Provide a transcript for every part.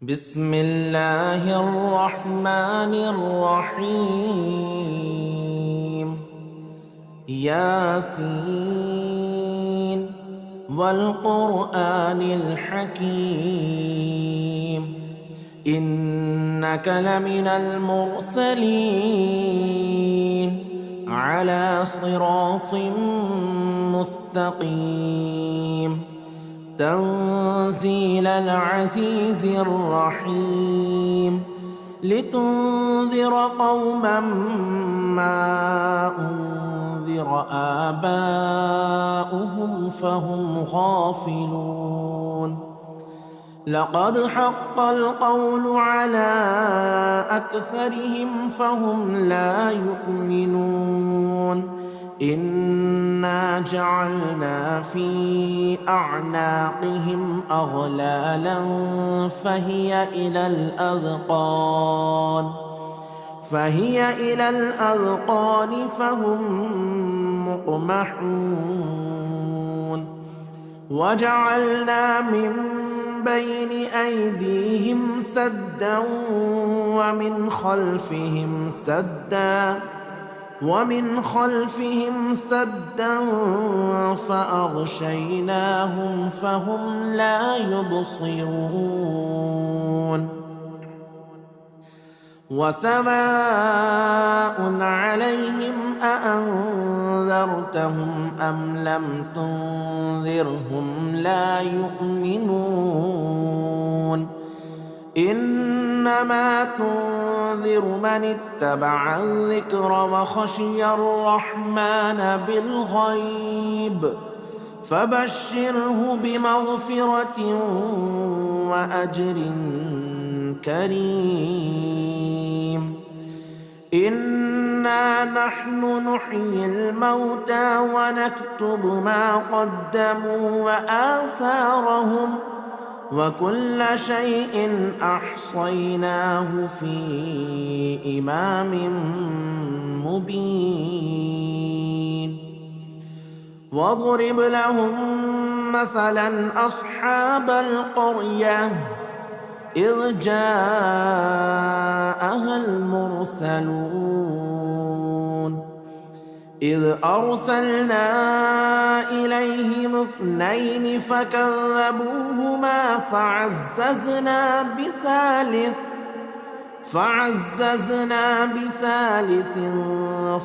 بسم الله الرحمن الرحيم. ياسين والقرآن الحكيم إنك لمن المرسلين على صراط مستقيم تنزيل العزيز الرحيم لتنذر قوما ما أنذر آباؤهم فهم غافلون. لقد حق القول على أكثرهم فهم لا يؤمنون. إنا جعلنا في أعناقهم أغلالا فهي إلى الأذقان فهم مقمحون. وجعلنا من بين أيديهم سدا ومن خلفهم سدا فأغشيناهم فهم لا يبصرون. وسواء عليهم أأنذرتهم أم لم تنذرهم لا يؤمنون. إنما تنذر من اتبع الذكر وخشي الرحمن بالغيب فبشره بمغفرة وأجر كريم. إنا نحن نحيي الموتى ونكتب ما قدموا وآثارهم وكل شيء أحصيناه في إمام مبين. واضرب لهم مثلا أصحاب القرية إذ جاءها المرسلون إذ أرسلنا إليهم 2 فكذبوهما فعززنا بثالث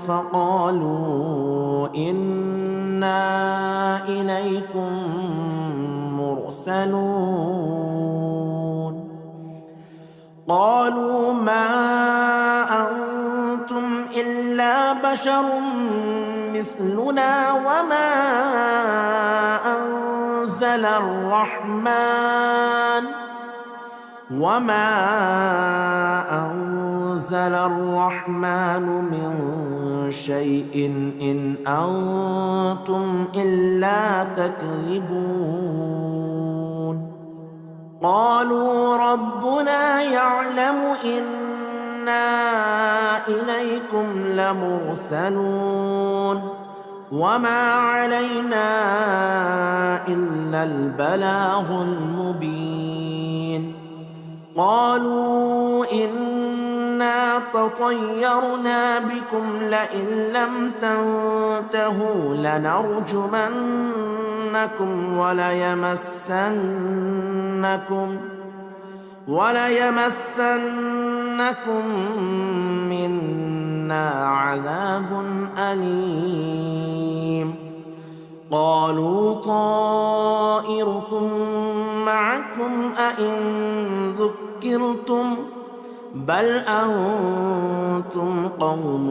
فقالوا إنا إليكم مرسلون. قالوا ما أنتم إلا بشر مثلنا وما أنزل الرحمن من شيء إن أنتم إلا تكذبون. قالوا ربنا يعلم إنا إليكم لمرسلون وما علينا إلا البلاغ المبين. قالوا إنا تطيرنا بكم لئن لم تنتهوا لنرجمنكم وليمسنكم منا عذاب أليم. قالوا طائركم معكم أئن ذكرتم بل أنتم قوم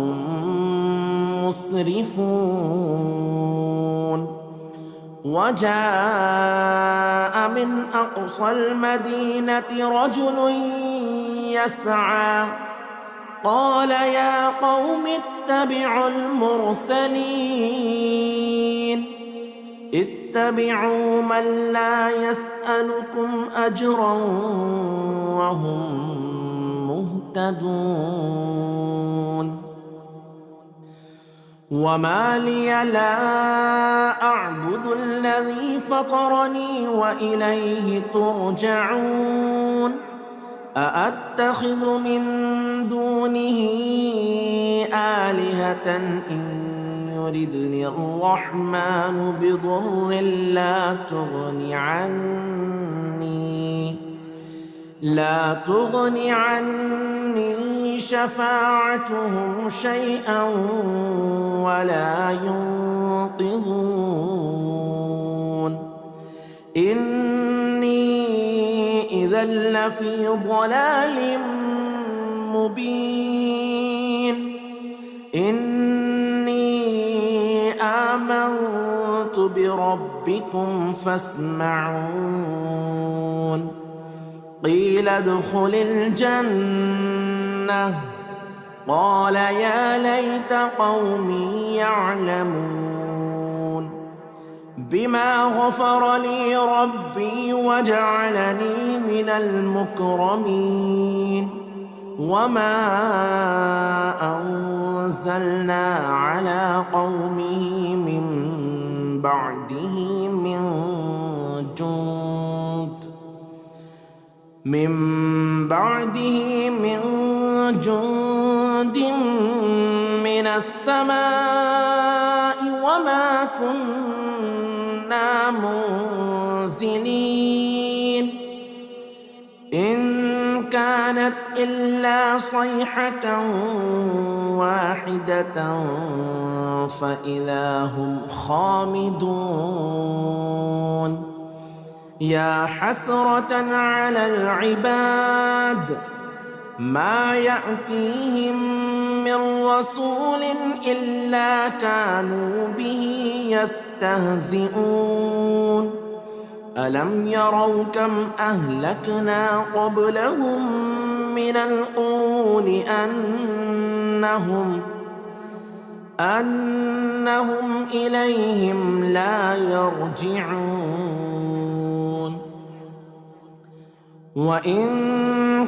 مسرفون. وجاء من أقصى المدينة رجل يسعى قال يا قوم اتبعوا المرسلين اتبعوا من لا يسألكم أجرا وهم مهتدون. وما لي لا أعبد الذي فطرني وإليه ترجعون أأتخذ من دونه آلهة إن يردني الرحمن بضر لا تغن عني شفاعتهم شيئا ولا ينقذون إني إذا لفي ضلال مبين إني آمنت بربكم فاسمعون قيل ادخل الجنة قال يا ليت قومي يعلمون بما غفر لي ربي وجعلني من المكرمين وما أنزلنا على قومه من بعده من جند من السماء وما كنا منزلين إن كانت إلا صيحة واحدة فإذا هم خامدون يا حسرة على العباد ما يأتيهم من رسول إلا كانوا به يستهزئون ألم يروا كم أهلكنا قبلهم من القرون أنهم إليهم لا يرجعون وإن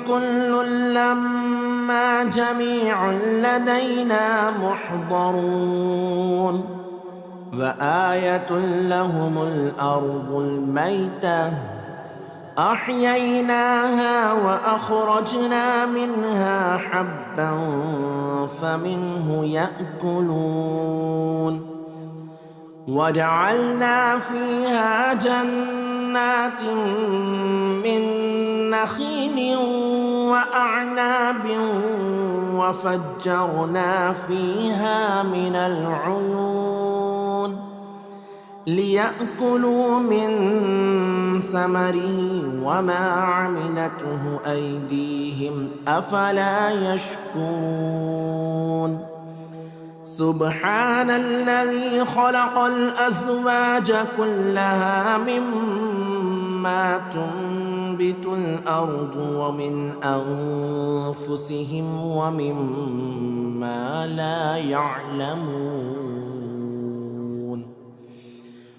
كل لما جميع لدينا محضرون وآية لهم الأرض الميتة أحييناها وأخرجنا منها حبا فمنه يأكلون وجعلنا فيها جنات من نخيل وأعناب وفجرنا فيها من العيون ليأكلوا من ثمره وما عملته أيديهم أفلا يشكرون سبحان الذي خلق الأزواج كلها مما تنبت الأرض ومن أنفسهم ومما لا يعلمون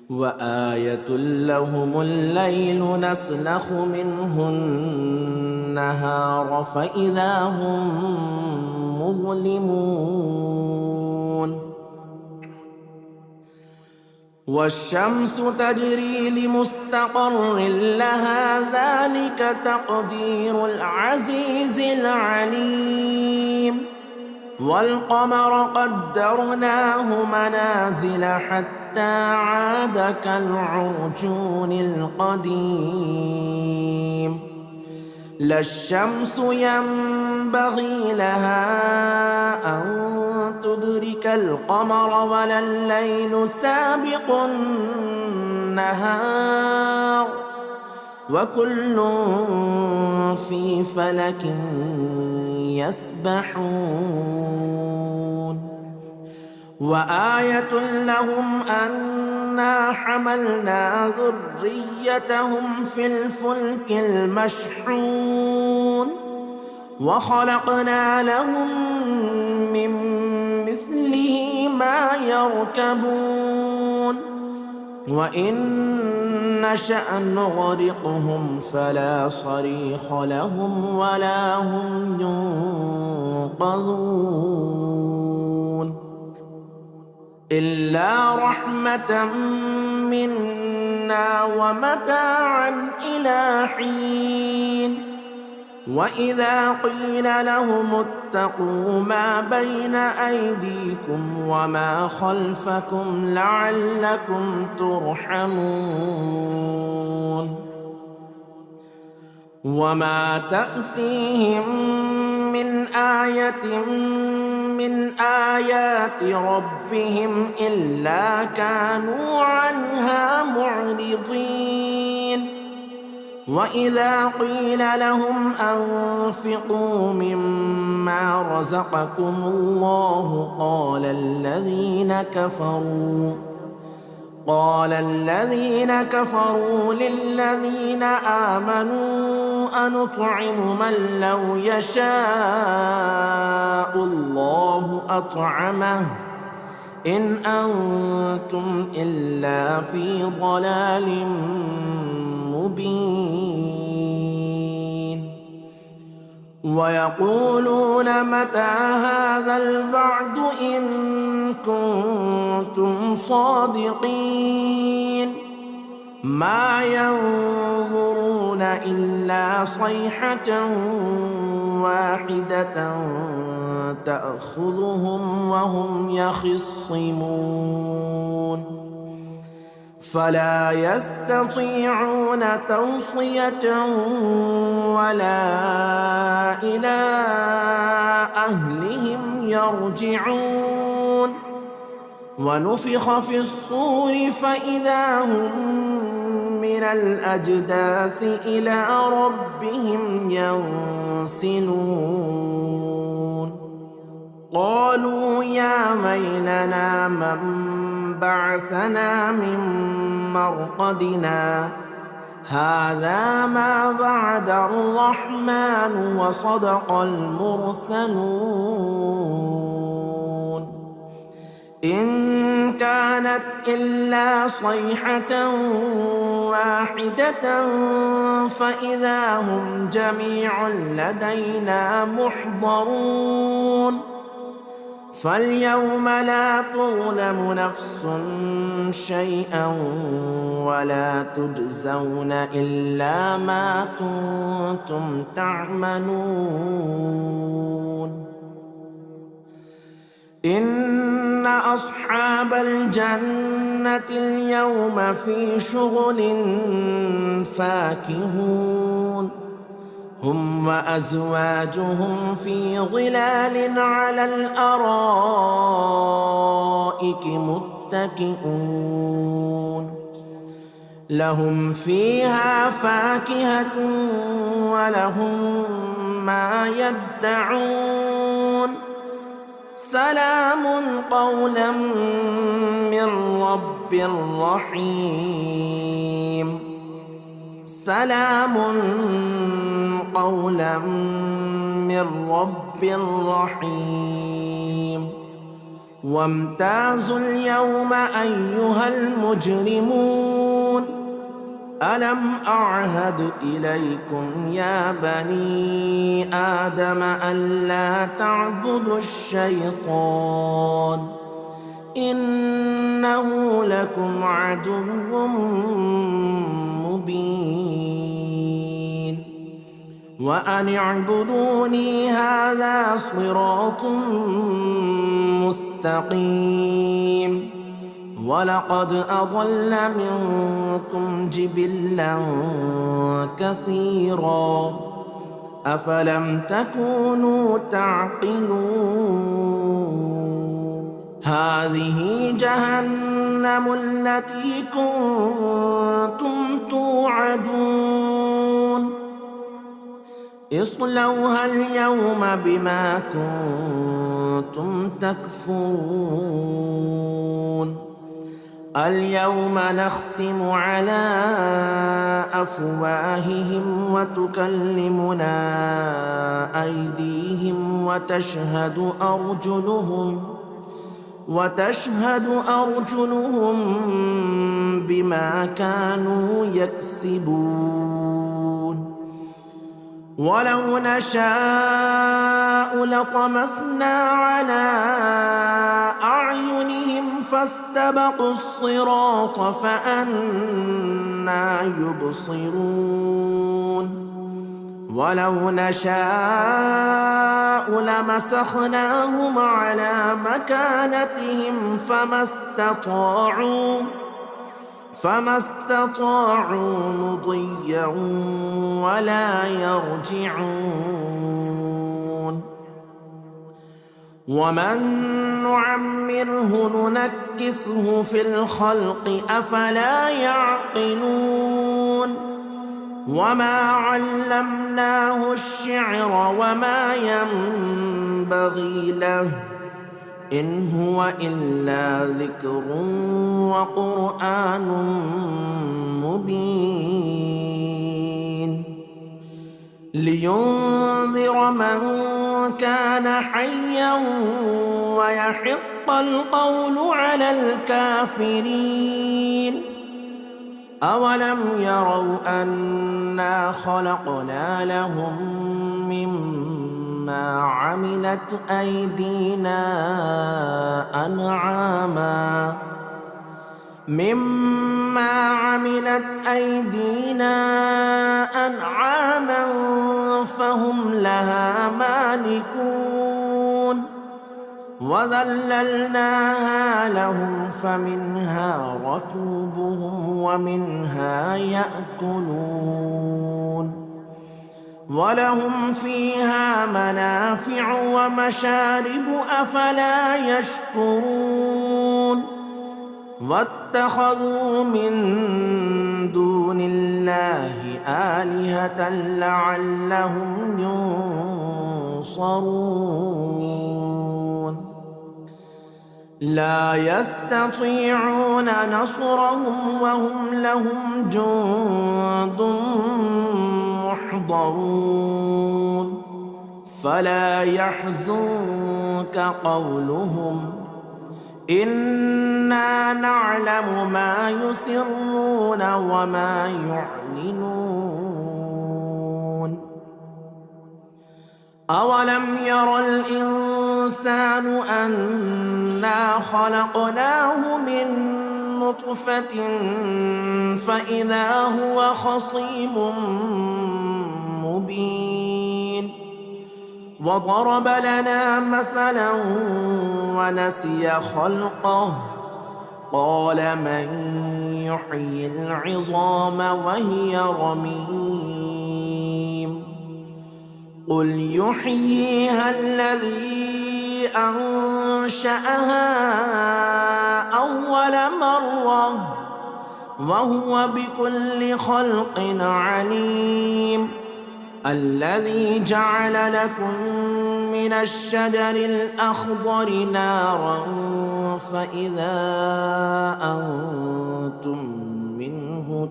وآية لهم الليل نسلخ منه النهار فإذا هم مظلمون والشمس تجري لمستقر لها ذلك تقدير العزيز العليم والقمر قدرناه منازل حتى عاد كالعرجون القديم لا الشمس ينبغي لها أن تدرك القمر ولا الليل سابق النهار وكل في فلك يسبحون وآية لهم أنا حملنا ذريتهم في الفلك المشحون وخلقنا لهم من مثله ما يركبون وإن نشأ نغرقهم فلا صريخ لهم ولا هم ينقذون إلا رحمة منا ومتاعا إلى حين وإذا قيل لهم اتقوا ما بين أيديكم وما خلفكم لعلكم ترحمون وما تأتيهم من آية من آيات ربهم إلا كانوا عنها معرضين وإذا قيل لهم أنفقوا مما رزقكم الله قال الذين كفروا للذين آمنوا أنطعم من لو يشاء الله أطعمه إن أنتم إلا في ضلال مبين ويقولون متى هذا الوعد إن كنتم صادقين ما ينظرون إلا صيحة واحدة تأخذهم وهم يخصمون فلا يستطيعون توصية ولا إلى أهلهم يرجعون ونفخ في الصور فإذا هم من الأجداث إلى ربهم ينسلون قالوا يا ويلنا من بعثنا من مرقدنا هذا ما وعد الرحمن وصدق المرسلون إن كانت إلا صيحة واحدة فإذا هم جميع لدينا محضرون فاليوم لا تظلم نفس شيئا ولا تجزون إلا ما كنتم تعملون إن أصحاب الجنة اليوم في شغل فاكهون هم وأزواجهم في ظلال على الأرائك متكئون لهم فيها فاكهة ولهم ما يدعون سلام قولا من رب رحيم سلام قولا من رب رحيم وامتازوا اليوم أيها المجرمون ألم أعهد إليكم يا بني آدم ألا تعبدوا الشيطان إنه لكم عدو مبين وأن اعبدوني هذا صراط مستقيم ولقد أضل منكم جبلا كثيرا أفلم تكونوا تعقلون هذه جهنم التي كنتم توعدون اصلوها اليوم بما كنتم تكفرون اليوم نختم على أفواههم وتكلمنا أيديهم وتشهد أرجلهم بما كانوا يكسبون ولو نشاء لطمسنا على أعينهم فاستبقوا الصراط فأنى يبصرون ولو نشاء لمسخناهم على مكانتهم فما استطاعوا مضيا ولا يرجعون. ومن نعمره ننكسه في الخلق أفلا يعقلون. وما علمناه الشعر وما ينبغي له إن هو إلا ذكر وقرآن مبين لينذر من كان حيا ويحق القول على الكافرين. أولم يروا أنا خلقنا لهم مما عملت أيدينا أنعاما فهم لها مالكون. وذللناها لهم فمنها ركوبهم ومنها يأكلون ولهم فيها منافع ومشارب أفلا يشكرون. واتخذوا من دون الله آلهة لعلهم ينصرون. لا يستطيعون نصرهم وهم لهم جند محضرون. فلا يحزنك قولهم إنا نعلم ما يسرون وما يعلنون. أولم ير الإنسان أنا خلقناه من نطفة فإذا هو خصيم مبين. وضرب لنا مثلا ونسي خلقه قال من يحيي العظام وهي رميم. قل يحييها الذي أنشأها أول مرة وهو بكل خلق عليم. الذي جعل لكم من الشجر الأخضر نارا فإذا أنتم منه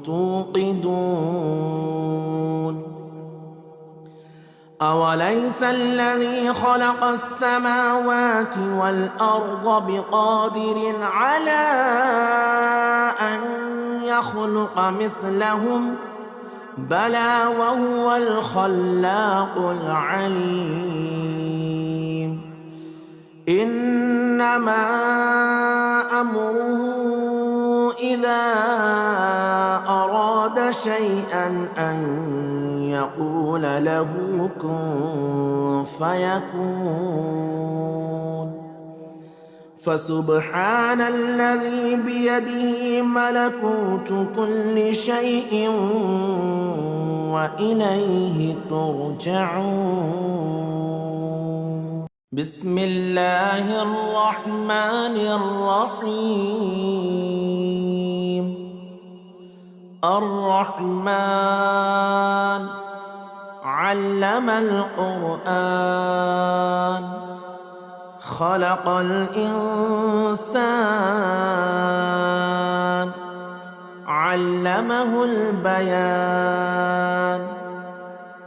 توقدون. أوليس الذي خلق السماوات والأرض بقادر على أن يخلق مثلهم بلى وهو الخلاق العليم. إنما أمره إذا أراد شيئا أن يقول له كن فيكون. فسبحان الذي بيده ملكوت كل شيء وإليه ترجعون. بسم الله الرحمن الرحيم. الرحمن علم القرآن خلق الإنسان علمه البيان.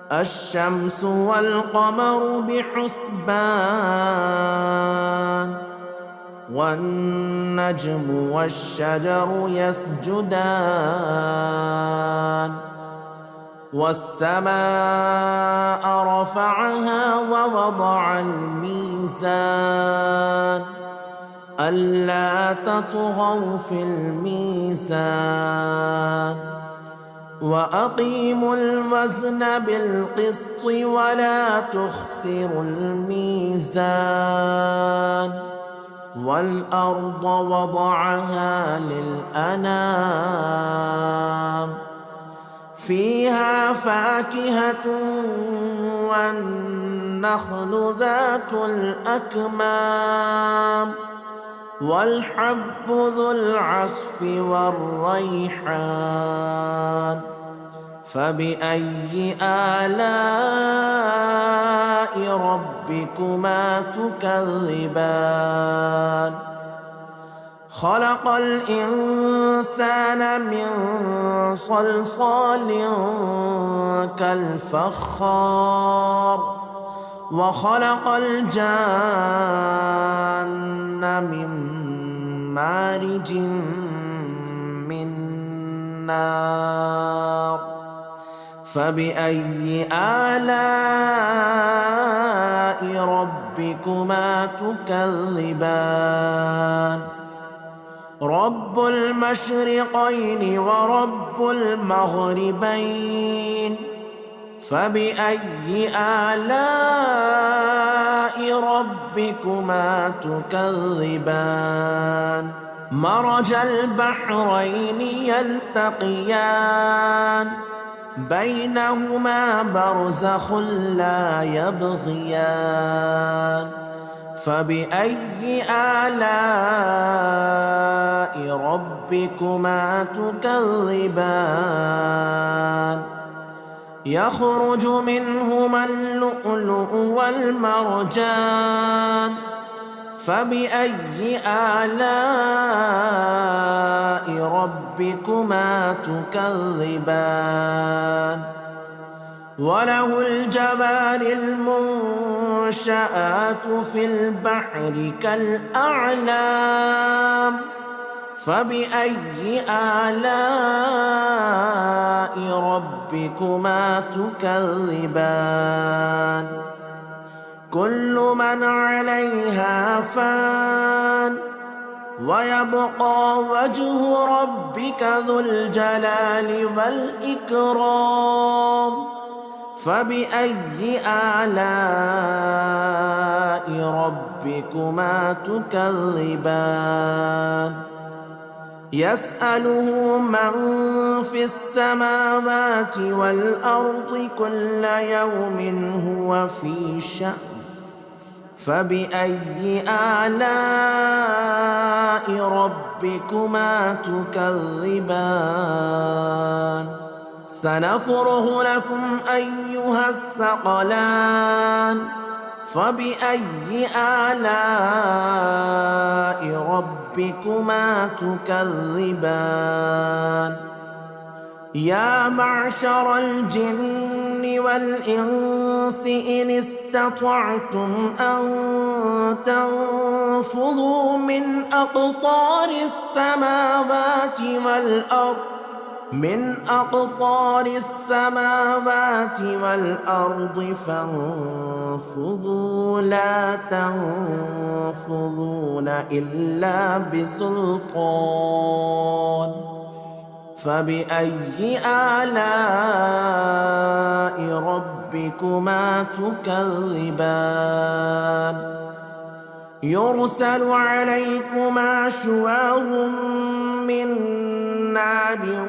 الشمس والقمر بحسبان والنجم والشجر يسجدان. والسماء رفعها ووضع الميزان ألا تطغوا في الميزان وأقيموا الوزن بالقسط ولا تخسروا الميزان والأرض وضعها للأنام فيها فاكهة والنخل ذات الأكمام والحب ذو العصف والريحان فبأي آلاء ربكما تكذبان خلق الإنسان من صلصال كالفخار وخلق الجان من مارج من نار فبأي آلاء ربكما تكذبان رب المشرقين ورب المغربين فبأي آلاء ربكما تكذبان مرج البحرين يلتقيان بينهما برزخ لا يبغيان فبأي آلاء ربكما تكذبان يخرج منهما اللؤلؤ والمرجان فبأي آلاء ربكما تكذبان وله الجبال المنشآت في البحر كالأعلام فبأي آلاء ربكما تكذبان كل من عليها فان ويبقى وجه ربك ذو الجلال والإكرام فبأي آلاء ربكما تكذبان يسأله من في السماوات والأرض كل يوم هو في شأن فبأي آلاء ربكما تكذبان سنفرغ لكم أيها الثقلان فبأي آلاء ربكما تكذبان يا معشر الجن والإنس إن استطعتم أن تنفذوا من أقطار السماوات والأرض فانفذوا لا تنفذون إلا بسلطان فبأي آلاء ربكما تكذبان يرسل عليكما شواظ من نار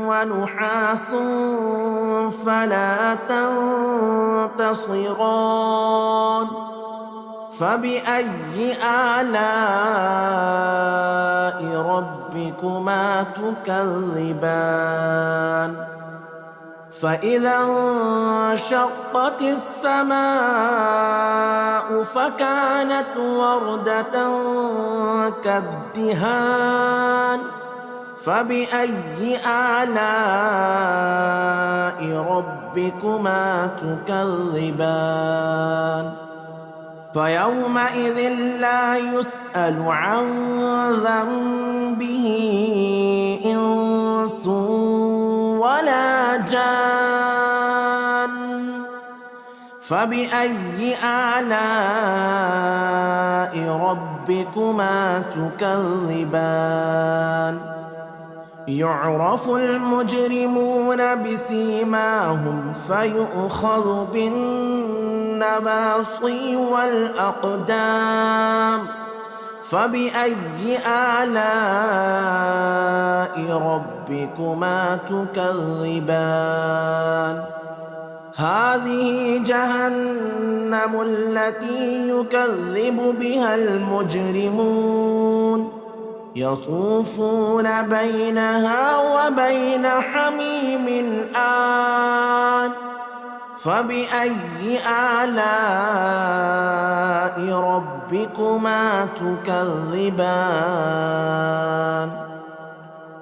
ونحاس فلا تنتصران فبأي آلاء ربكما تكذبان فإذا انشقت السماء فكانت وردة كالدهان فبأي آلاء ربكما تكذبان فيومئذ لا يسأل عن ذنبه إنس ولا جان فبأي آلاء ربكما ربكما تكذبان يعرف المجرمون بسيماهم فيؤخذ بالنواصي والأقدام فبأي آلاء ربكما تكذبان هذه جهنم التي يكذب بها المجرمون يطوفون بينها وبين حميم آن فبأي آلاء ربكما تكذبان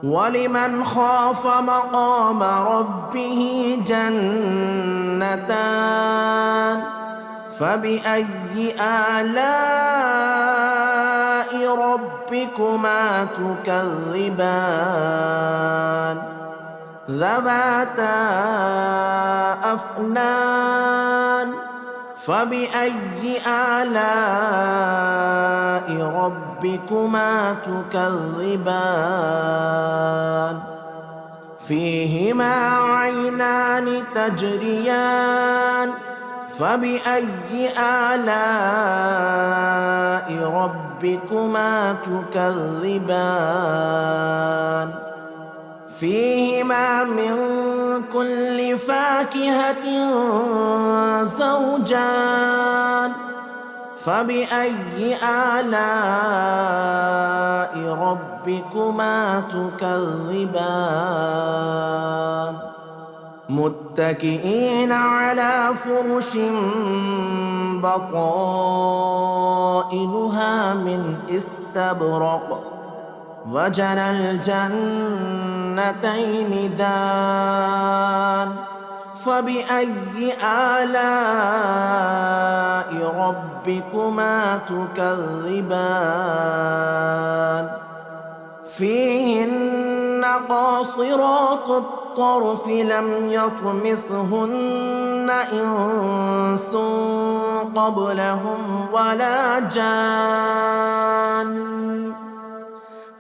ولمن خاف مقام ربه جنتان فبأي آلاء ربكما تكذبان ذواتا أفنان فبأي آلاء ربكما تكذبان فيهما عينان تجريان فبأي آلاء ربكما تكذبان فيهما من كل فاكهة زوجان فبأي آلاء ربكما تكذبان متكئين على فرش بطائنها من استبرق وجنى الجنتين دان فبأي آلاء ربكما تكذبان فيهن قاصرات الطرف لم يطمثهن إنس قبلهم ولا جان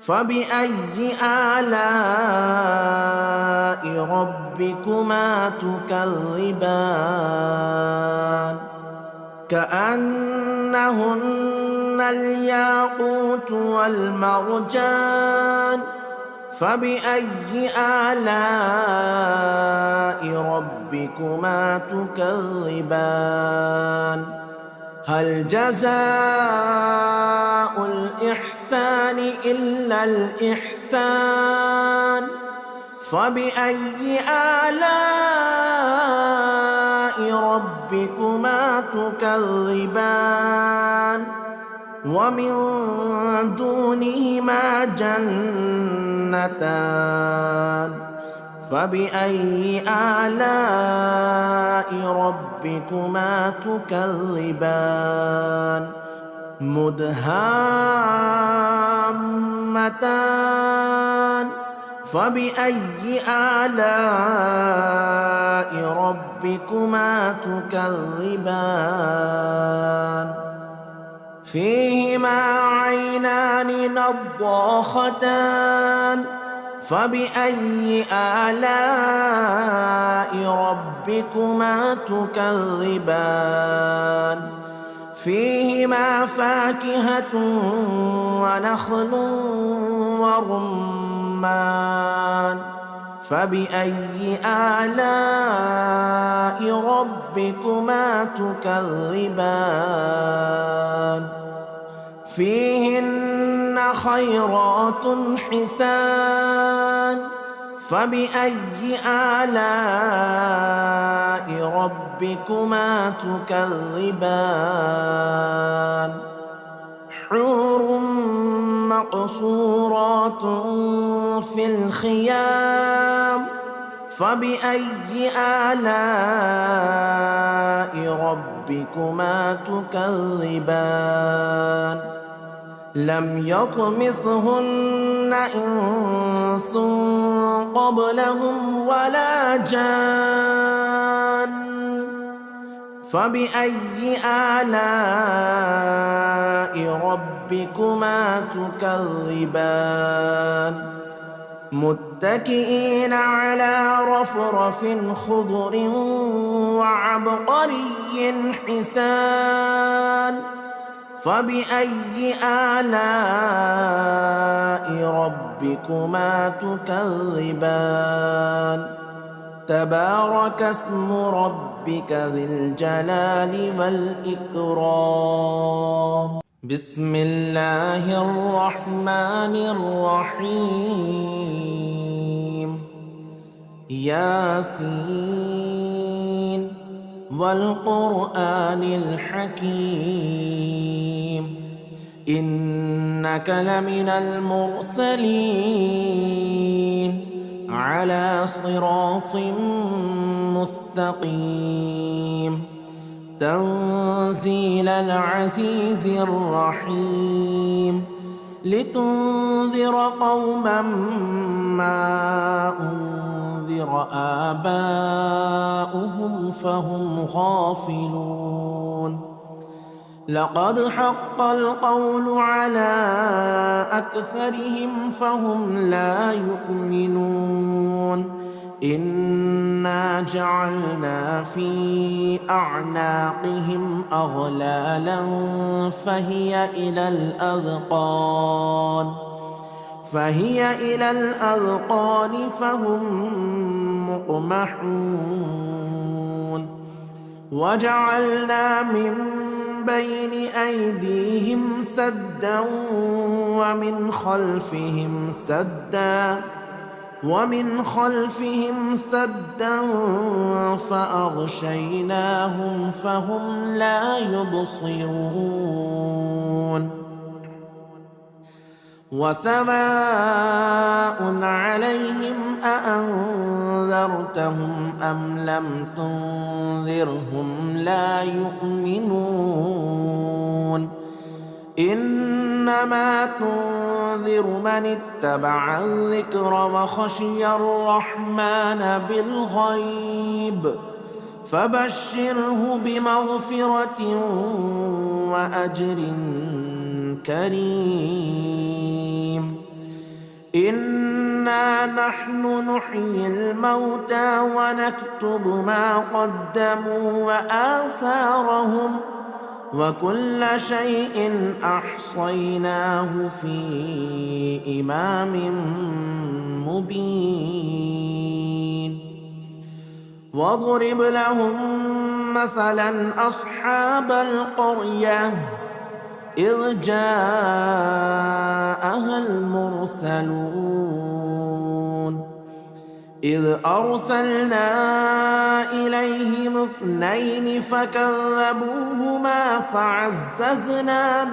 فبأي آلاء ربكما تكذبان كأنهن الياقوت والمرجان فبأي آلاء ربكما تكذبان هل جزاء الإحسان إلا الإحسان فبأي آلاء ربكما تكذبان ومن دونهما جنتان فبأي آلاء ربكما تكذبان مدهامتان فبأي آلاء ربكما تكذبان فيهما عينان نضاختان فبأي آلاء ربكما تكذبان فيهما فاكهة ونخل ورمان فبأي آلاء ربكما تكذبان فيهن خيرات حسان فبأي آلاء ربكما تكذبان حور مقصورات في الخيام فبأي آلاء ربكما تكذبان لم يطمثهن إنس قبلهم ولا جان فبأي آلاء ربكما تكذبان متكئين على رفرف خضر وعبقري حسان فبأي آلاء ربكما تكذبان تبارك اسم ربك ذي الجلال والإكرام بسم الله الرحمن الرحيم ياسين والقرآن الحكيم إنك لمن المرسلين على صراط مستقيم تنزيل العزيز الرحيم لتنذر قوما ما أنذر آباؤهم فهم غافلون لقد حق القول على أكثرهم فهم لا يؤمنون إنا جعلنا في أعناقهم أغلالا فهي إلى الأذقان فهم مقمحون وجعلنا من بين أيديهم سدا ومن خلفهم سدا فأغشيناهم فهم لا يبصرون وسواء عليهم أأنذرتهم أم لم تنذرهم لا يؤمنون إنما تنذر من اتبع الذكر وخشي الرحمن بالغيب فبشره بمغفرة وأجر كريم إنا نحن نحيي الموتى ونكتب ما قدموا وآثارهم وكل شيء أحصيناه في إمام مبين واضرب لهم مثلا أصحاب القرية إذ جاءها المرسلون إذ أرسلنا إليهم 2 فكذبوهما فعززنا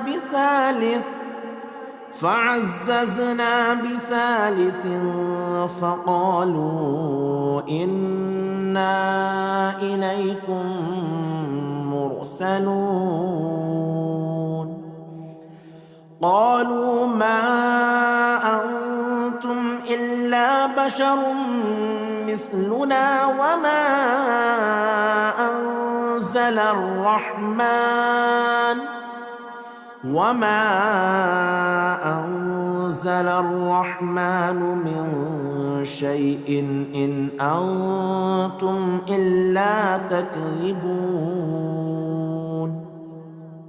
بثالث فقالوا إنا إليكم مرسلون قالوا ما أنتم إلا بشر مثلنا وما أنزل الرحمن من شيء إن أنتم إلا تكذبون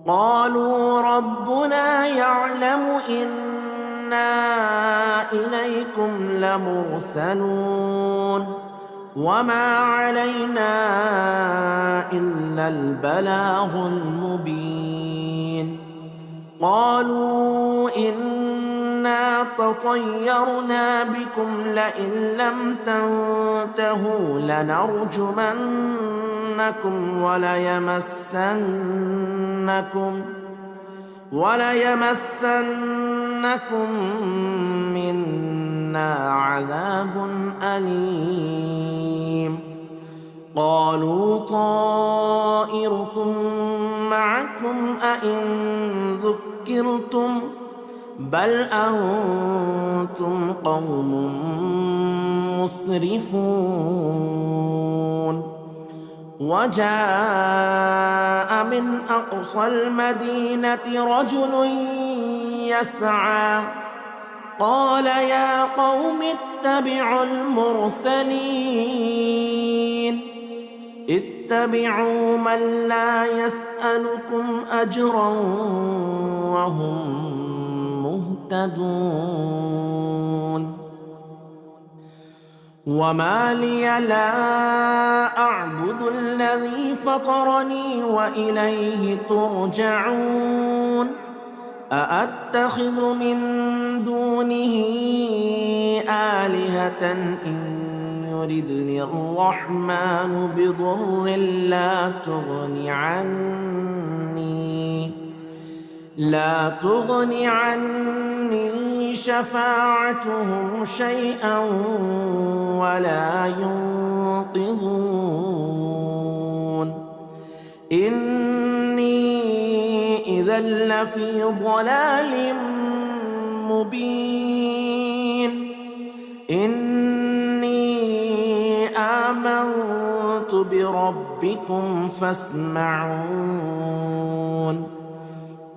قالوا ربنا يعلم إنا إليكم لمرسلون وما علينا إلا البلاغ المبين قالوا إنا تطيرنا بكم لئن لم تنتهوا لنرجمنكم وليمسنكم منا عذاب أليم قالوا طائركم معكم أئن ذكرتم بل أنتم قوم مسرفون وجاء من أقصى المدينة رجل يسعى قال يا قوم اتبعوا المرسلين اتبعوا من لا يسألكم أجرا وهم مهتدون وما لي لا أعبد الذي فطرني وإليه ترجعون أأتخذ من دونه آلهة إن يردني الرحمن بضر لا تغني عني شفاعتهم شيئا ولا ينقذون إني إذا لفي ضلال مبين إني آمنت بربكم فاسمعون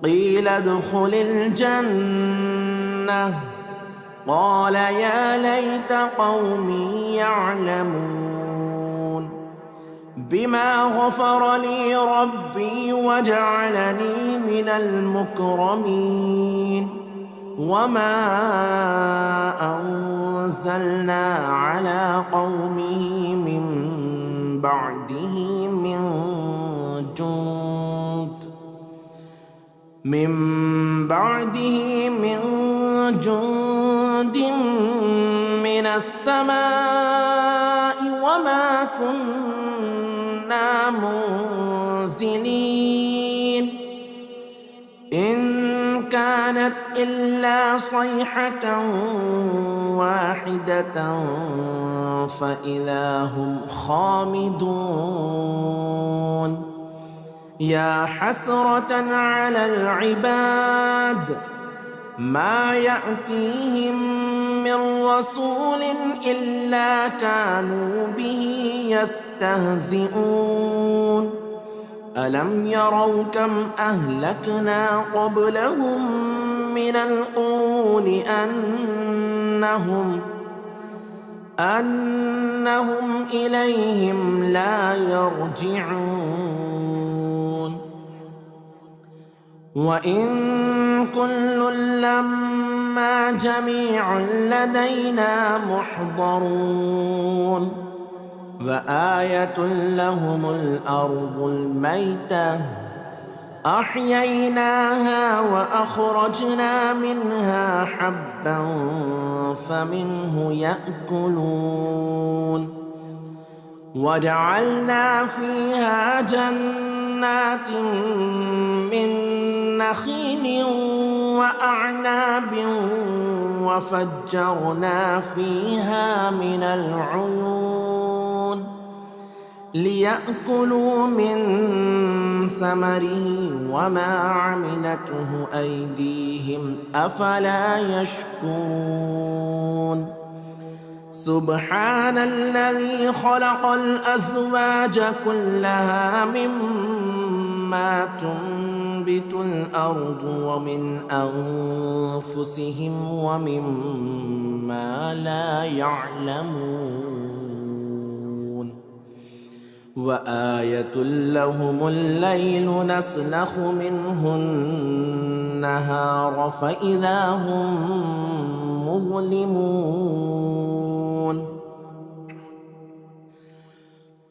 قيل ادخل الجنة قال يا ليت قومي يعلمون بما غفر لي ربي وجعلني من المكرمين وما أنزلنا على قومه من بعده من جند من السماء وما كنا منزلين إن كانت إلا صيحة واحدة فإذا هم خامدون يا حسرة على العباد ما يأتيهم من رسول إلا كانوا به يستهزئون ألم يروا كم أهلكنا قبلهم من القرون أنهم إليهم لا يرجعون وإن كل لما جميع لدينا محضرون وآية لهم الأرض الميتة أحييناها وأخرجنا منها حبا فمنه يأكلون وجعلنا فيها جنات من نخيل وأعناب وفجرنا فيها من العيون ليأكلوا من ثمره وما عملته أيديهم أفلا يشكرون سبحان الذي خلق الأزواج كلها مما تنبت الأرض ومن أنفسهم ومما لا يعلمون وآية لهم الليل نسلخ منه النهار فإذا هم مظلمون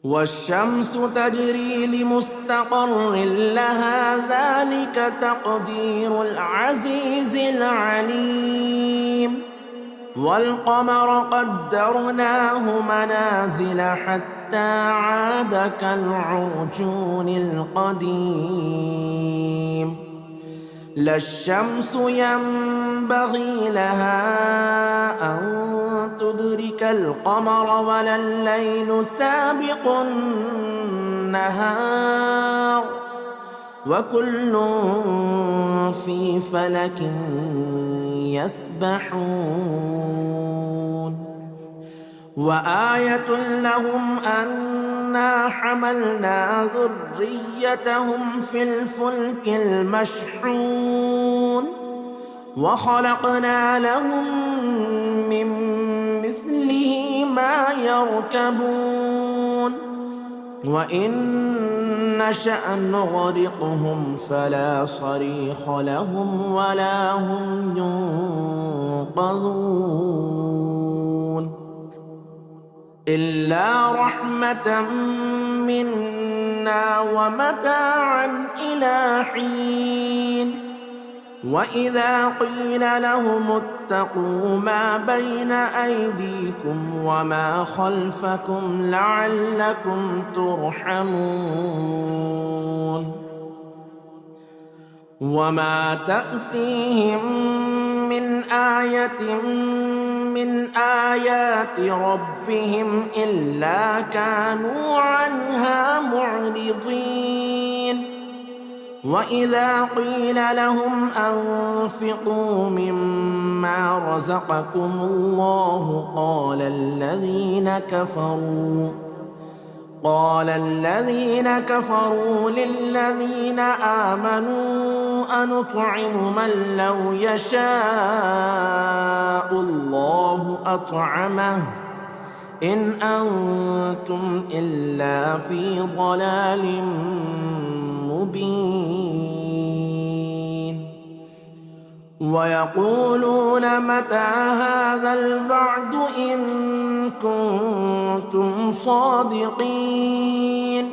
والشمس تجري لمستقر لها ذلك تقدير العزيز العليم والقمر قدرناه منازل حتى عاد كالعرجون القديم لا الشمس ينبغي لها أن تدرك القمر ولا الليل سابق النهار وكل في فلك يسبحون وآية لهم أن أنا حملنا ذريتهم في الفلك المشحون وخلقنا لهم من مثله ما يركبون وإن نشأ نغرقهم فلا صريخ لهم ولا هم ينقذون إلا رحمة منا ومتاعا إلى حين وإذا قيل لهم اتقوا ما بين أيديكم وما خلفكم لعلكم ترحمون وما تأتيهم من آية من آيات ربهم إلا كانوا عنها معرضين وإذا قيل لهم أنفقوا مما رزقكم الله قال الذين كفروا للذين آمنوا أنطعم من لو يشاء الله أطعمه إن أنتم إلا في ضلال مبين ويقولون متى هذا الوعد إن كنتم صادقين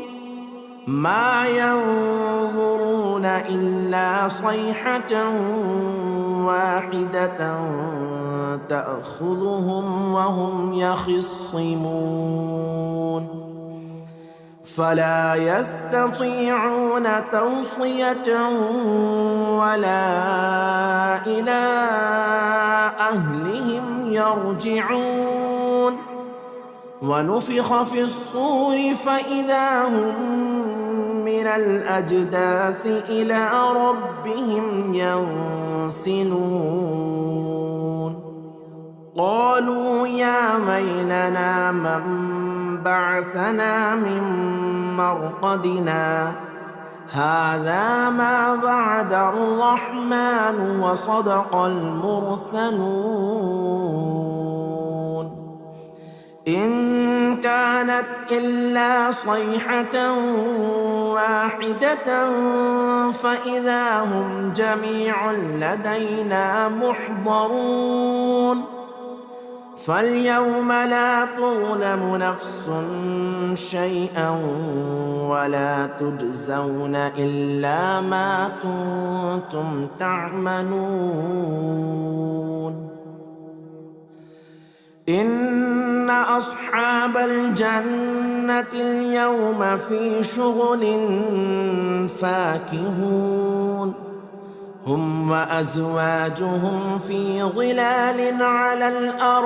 ما ينظرون إلا صيحة واحدة تأخذهم وهم يخصمون فلا يستطيعون توصية ولا إلى أهلهم يرجعون ونفخ في الصور فإذا هم من الأجداث إلى ربهم ينسلون قالوا يا ويلنا من بعثنا من مرقدنا هذا ما وعد الرحمن وصدق المرسلون إن كانت إلا صيحة واحدة فإذا هم جميع لدينا محضرون فاليوم لا تظلم نفس شيئا ولا تجزون إلا ما كنتم تعملون إن أصحاب الجنة اليوم في شغل فاكهون هم وأزواجهم في ظلال على الأرائك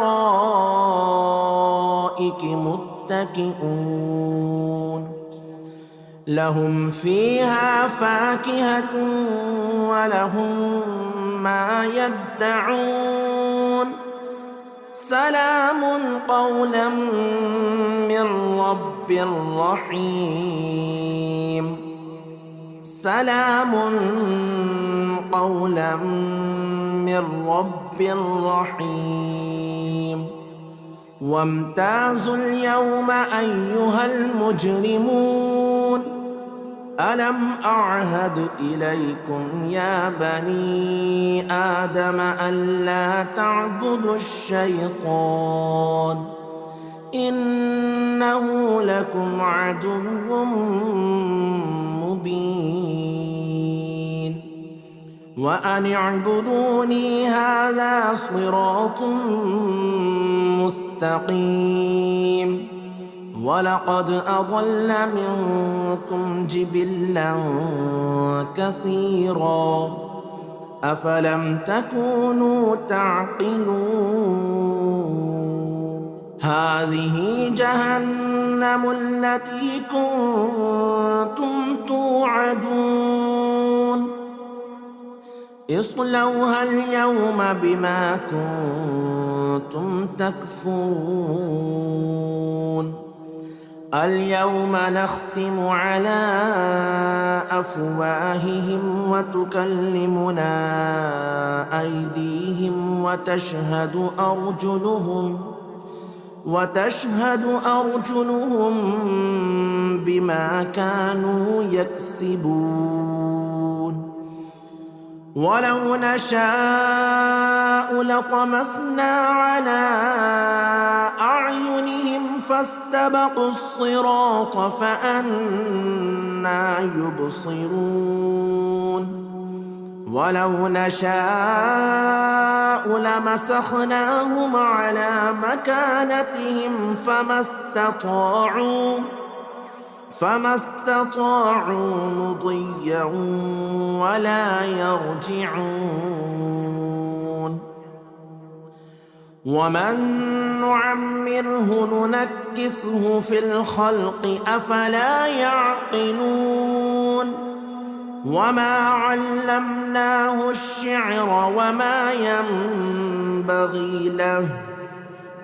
متكئون لهم فيها فاكهة ولهم ما يدعون سلام قولا من رب رحيم سلام قولا من رب رحيم وامتازوا اليوم أيها المجرمون ألم أعهد إليكم يا بني آدم ألا تعبدوا الشيطان إنه لكم عدو مبين وأن اعبدوني هذا صراط مستقيم ولقد أضل منكم جبلا كثيرا أفلم تكونوا تعقلون هذه جهنم التي كنتم توعدون اصلوها اليوم بما كنتم تكفرون اليوم نختم على أفواههم وتكلمنا أيديهم وتشهد أرجلهم بما كانوا يكسبون ولو نشاء لطمسنا على أعينهم فاستبقوا الصراط فأنى يبصرون ولو نشاء لمسخناهم على مكانتهم فما استطاعوا مضيا ولا يرجعون ومن نعمره ننكسه في الخلق أفلا يعقلون وما علمناه الشعر وما ينبغي له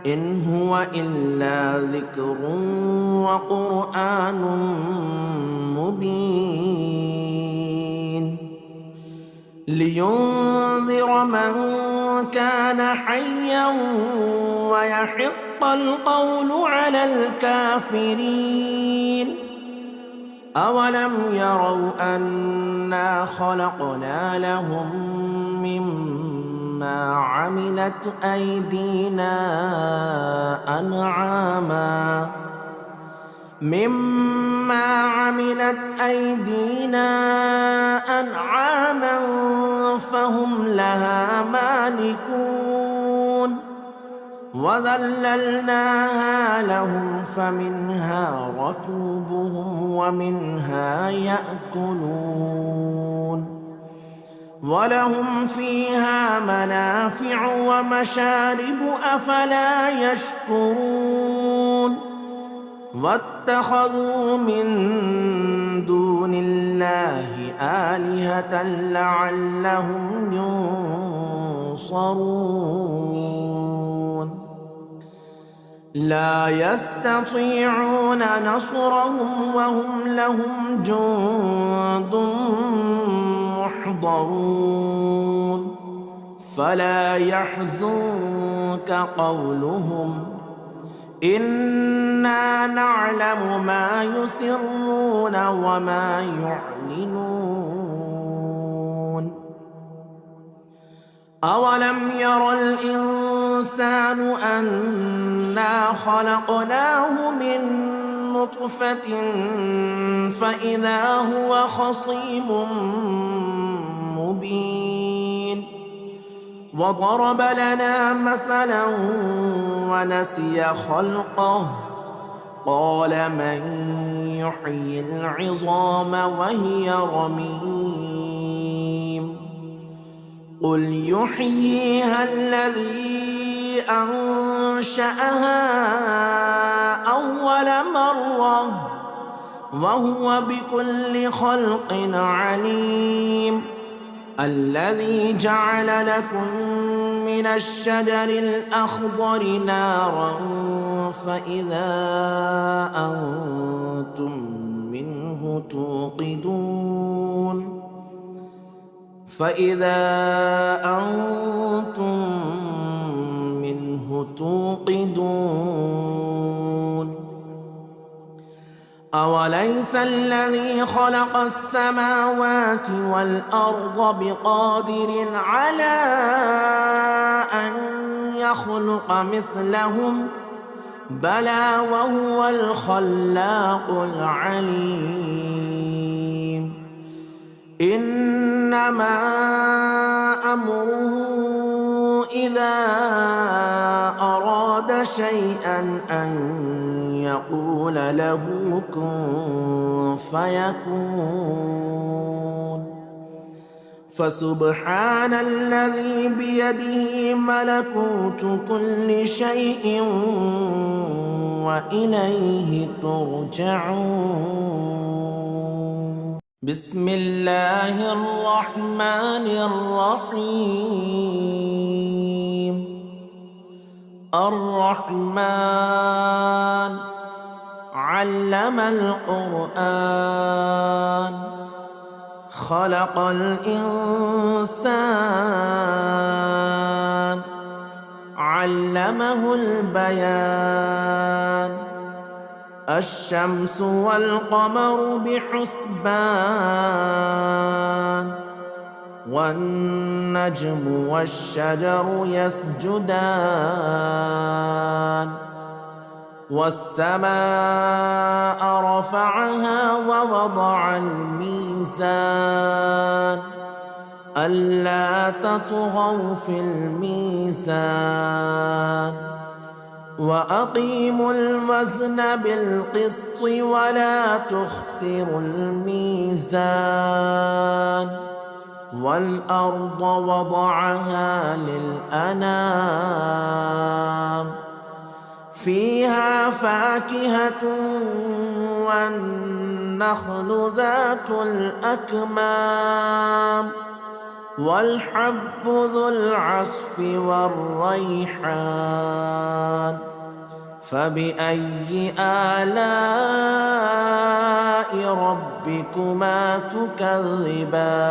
إن هو إلا ذكر وقرآن مبين لينذر من كان حيا ويحق القول على الكافرين أولم يروا أنا خلقنا لهم مما عملت أيدينا أنعاما فهم لها مالكون وذللناها لهم فمنها ركوبهم ومنها يأكلون ولهم فيها منافع ومشارب أفلا يشكرون واتخذوا من دون الله آلهة لعلهم ينصرون لا يستطيعون نصرهم وهم لهم جند محضرون فلا يحزنك قولهم إنا نعلم ما يسرون وما يعلنون أولم ير الإنسان أنا خلقناه من نطفة فإذا هو خصيم مبين وضرب لنا مثلا ونسي خلقه قال من يحيي العظام وهي رميم قل يحييها الذي أنشأها أول مرة وهو بكل خلق عليم الذي جعل لكم من الشجر الأخضر نارا فإذا أنتم منه توقدون أوليس الذي خلق السماوات والأرض بقادر على أن يخلق مثلهم بلى وهو الخلاق العليم إنما أمره إذا أراد شيئا أن يقول له كن فيكون فسبحان الذي بيده ملكوت كل شيء وإليه ترجعون بسم الله الرحمن الرحيم الرحمن علم القرآن خلق الإنسان علمه البيان الشمس والقمر بحسبان والنجم والشجر يسجدان والسماء رفعها ووضع الميزان ألا تطغوا في الميزان وأقيموا الوزن بالقسط ولا تخسروا الميزان والأرض وضعها للأنام فيها فاكهة والنخل ذات الأكمام والحب ذو العصف والريحان فبأي آلاء ربكما تكذبان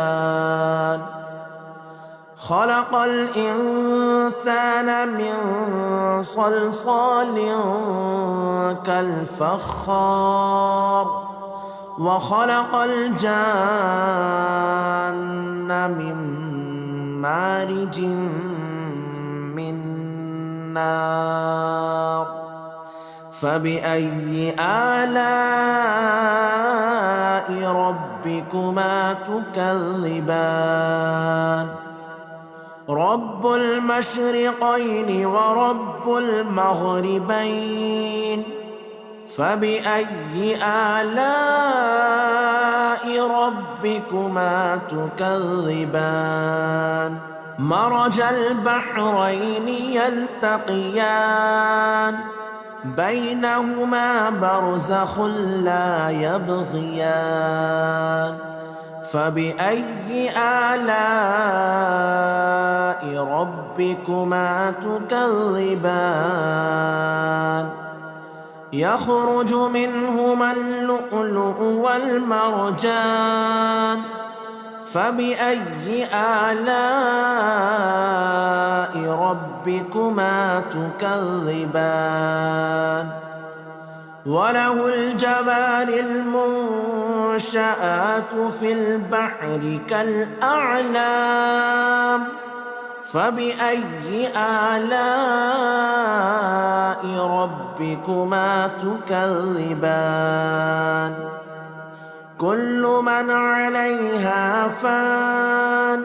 خلق الإنسان من صلصال كالفخار وخلق الجان من مارج من نار فبأي آلاء ربكما تكذبان رب المشرقين ورب المغربين فبأي آلاء ربكما تكذبان مرج البحرين يلتقيان بينهما برزخ لا يبغيان فبأي آلاء ربكما تكذبان يخرج منهما اللؤلؤ والمرجان فبأي آلاء ربكما تكذبان وله الجبال المنشآت في البحر كالأعلام فبأي آلاء ربكما تكذبان كل من عليها فان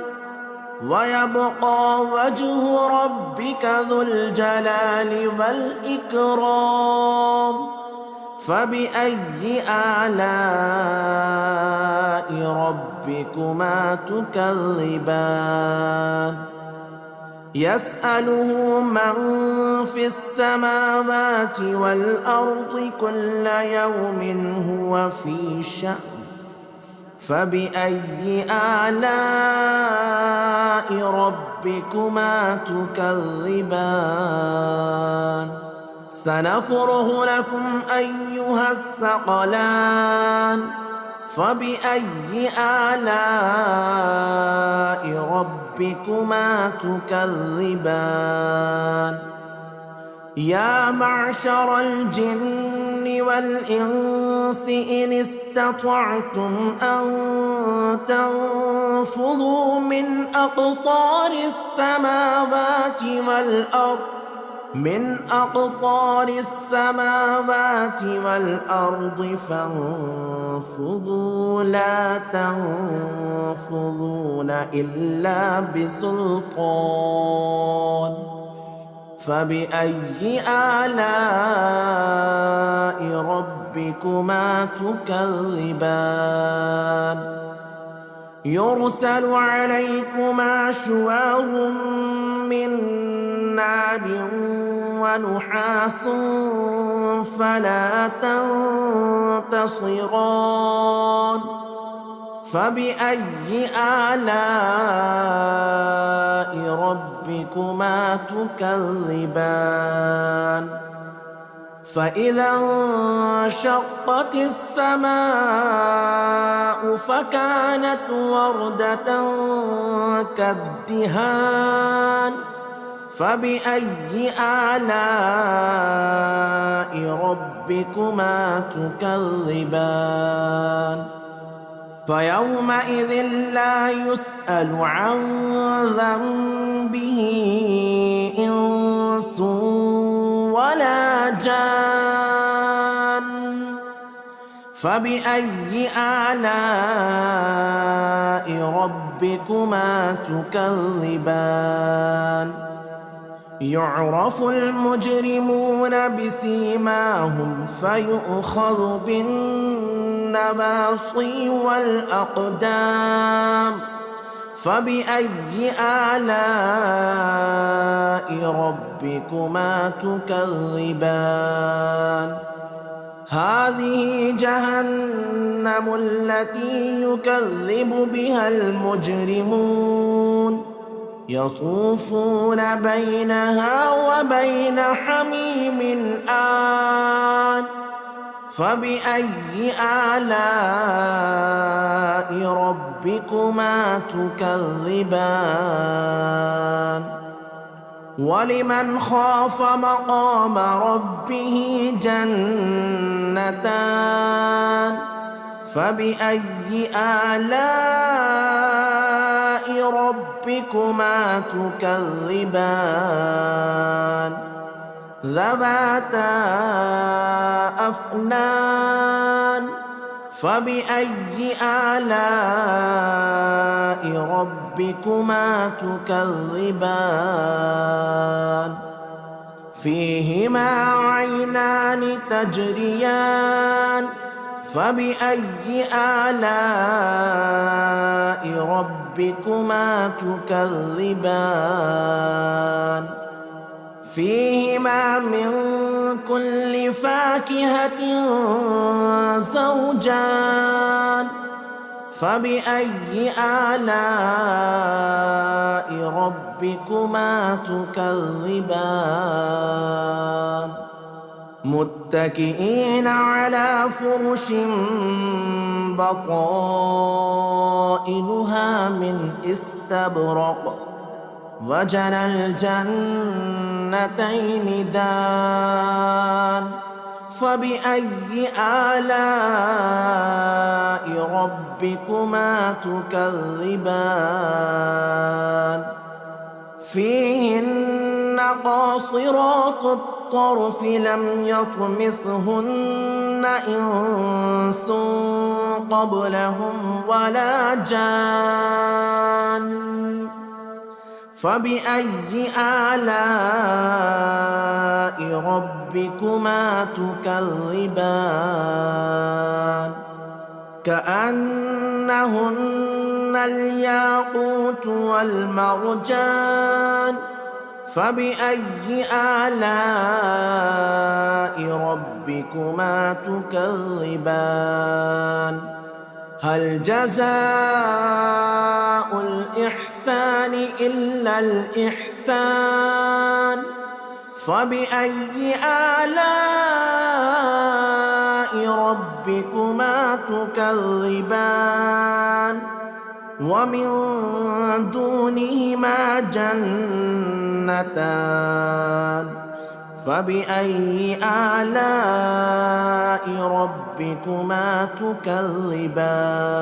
ويبقى وجه ربك ذو الجلال والإكرام فبأي آلاء ربكما تكذبان يسأله من في السماوات والأرض كل يوم هو في شأن فبأي آلاء ربكما تكذبان سنفرغ لكم أيها الثقلان فبأي آلاء ربكما تكذبان يا معشر الجن والإنس إن استطعتم أن تنفذوا من أقطار السماوات والأرض فانفذوا لا تنفذون إلا بسلطان فبأي آلاء ربكما تكذبان يرسل عليكما شواظ من نار ونحاس فلا تنتصران فبأي آلاء ربكما تكذبان فإذا انشقت السماء فكانت وردة كالدهان فبأي آلاء ربكما تكذبان فيومئذ لا يسأل عن ذنبه إنس ولا جان فبأي آلاء ربكما تكذبان يعرف المجرمون بسيماهم فيؤخذ بالنواصي والأقدام فبأي آلاء ربكما تكذبان هذه جهنم التي يكذب بها المجرمون يطوفون بينها وبين حميم آن فبأي آلاء ربكما تكذبان ولمن خاف مقام ربه جنتان فبأي آلاء ربكما تكذبان ذواتا أفنان فبأي آلاء ربكما تكذبان فيهما عينان تجريان فبأي آلاء ربكما تكذبان فيهما من كل فاكهة زوجان فبأي آلاء ربكما تكذبان متكئين على فرش بطائنها من استبرق وجنى الجنتين دان فبأي آلاء ربكما تكذبان فيهن قاصرات الطرف لم يطمثهن إنس قبلهم ولا جان فبأي آلاء ربكما تكذبان كأنهن الياقوت والمرجان فبأي آلاء ربكما تكذبان هل جزاء الإحسان إلا الإحسان فبأي آلاء ربكما تكذبان ومن دونهما جنتان فبأي آلاء ربكما تكذبان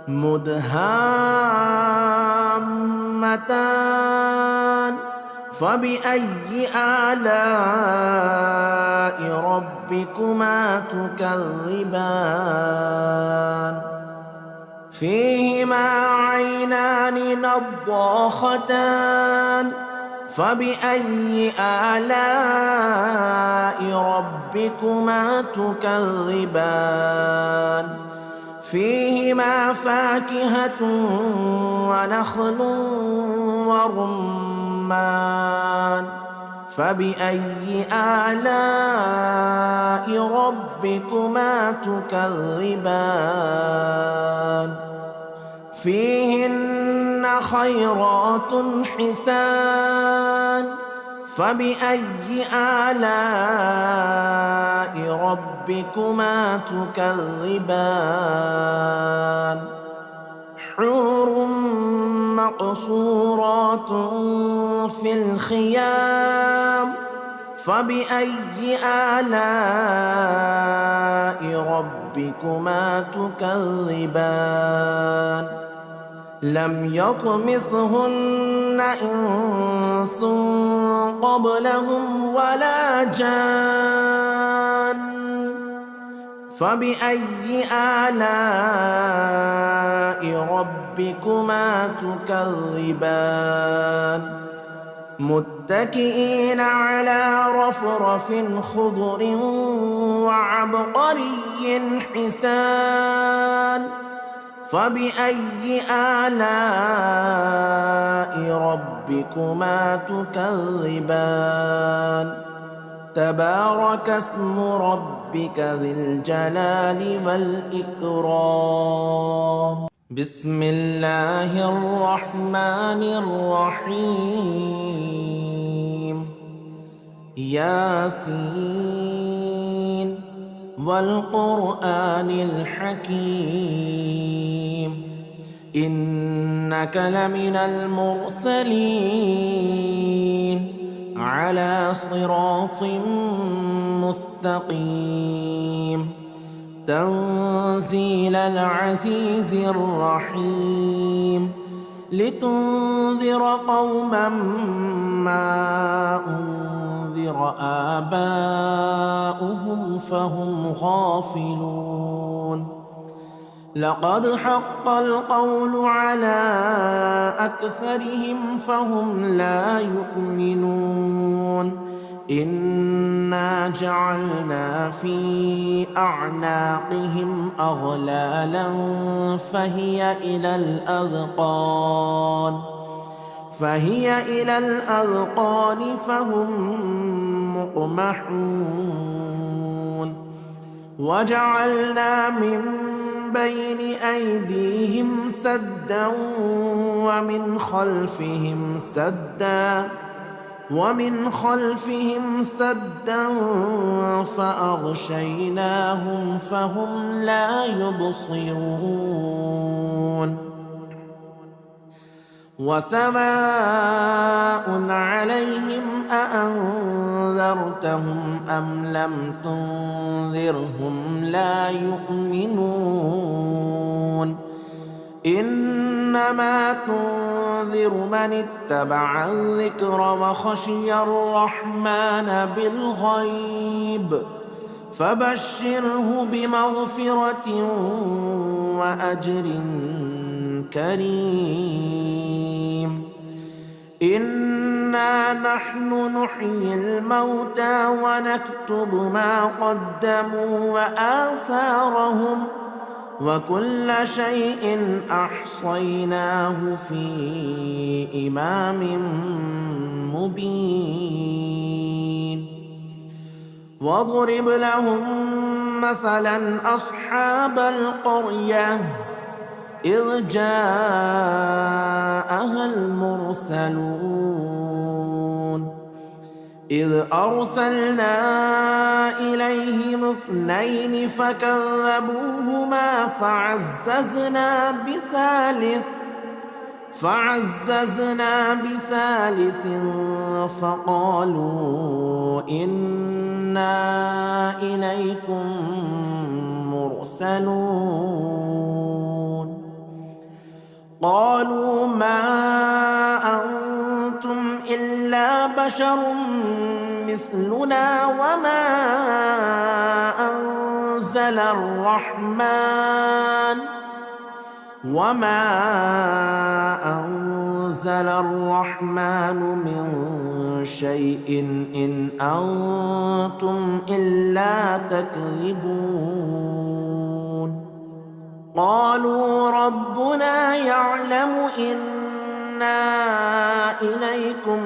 مدهامتان فبأي آلاء ربكما تكذبان فيهما عينان نضاختان فبأي آلاء ربكما تكذبان فيهما فاكهة ونخل ورمان فبأي آلاء ربكما تكذبان فيهن خيرات حسان فبأي آلاء ربكما تكذبان حور مقصورات في الخيام فبأي آلاء ربكما تكذبان لم يطمثهن إنس قبلهم ولا جان فبأي آلاء ربكما تكذبان متكئين على رفرف خضر وعبقري حسان فبأي آلاء ربكما تكذبان تبارك اسم ربك ذي الجلال والإكرام بسم الله الرحمن الرحيم ياسين والقرآن الحكيم إنك لمن المرسلين على صراط مستقيم تنزيل العزيز الرحيم لتنذر قوما ما أنذر آباؤهم فهم غافلون لقد حق القول على أكثرهم فهم لا يؤمنون إنا جعلنا في أعناقهم أغلالا فهي إلى الأذقان فهم مقمحون وجعلنا من بين أيديهم سدا ومن خلفهم سدا فأغشيناهم فهم لا يبصرون وسواء عليهم أأنذرتهم أم لم تنذرهم لا يؤمنون إنما تنذر من اتبع الذكر وخشي الرحمن بالغيب فبشره بمغفرة وأجر كريم إنا نحن نحيي الموتى ونكتب ما قدموا وآثارهم وكل شيء أحصيناه في إمام مبين واضرب لهم مثلا أصحاب القرية إذ جاءها المرسلون إذ أرسلنا إليهم 2 فكذبوهما فعززنا بثالث فقالوا إنا إليكم مرسلون قالوا ما أنتم إلا بشر مثلنا وما أنزل الرحمن من شيء إن أنتم إلا تكذبون قالوا ربنا يعلم إنا إليكم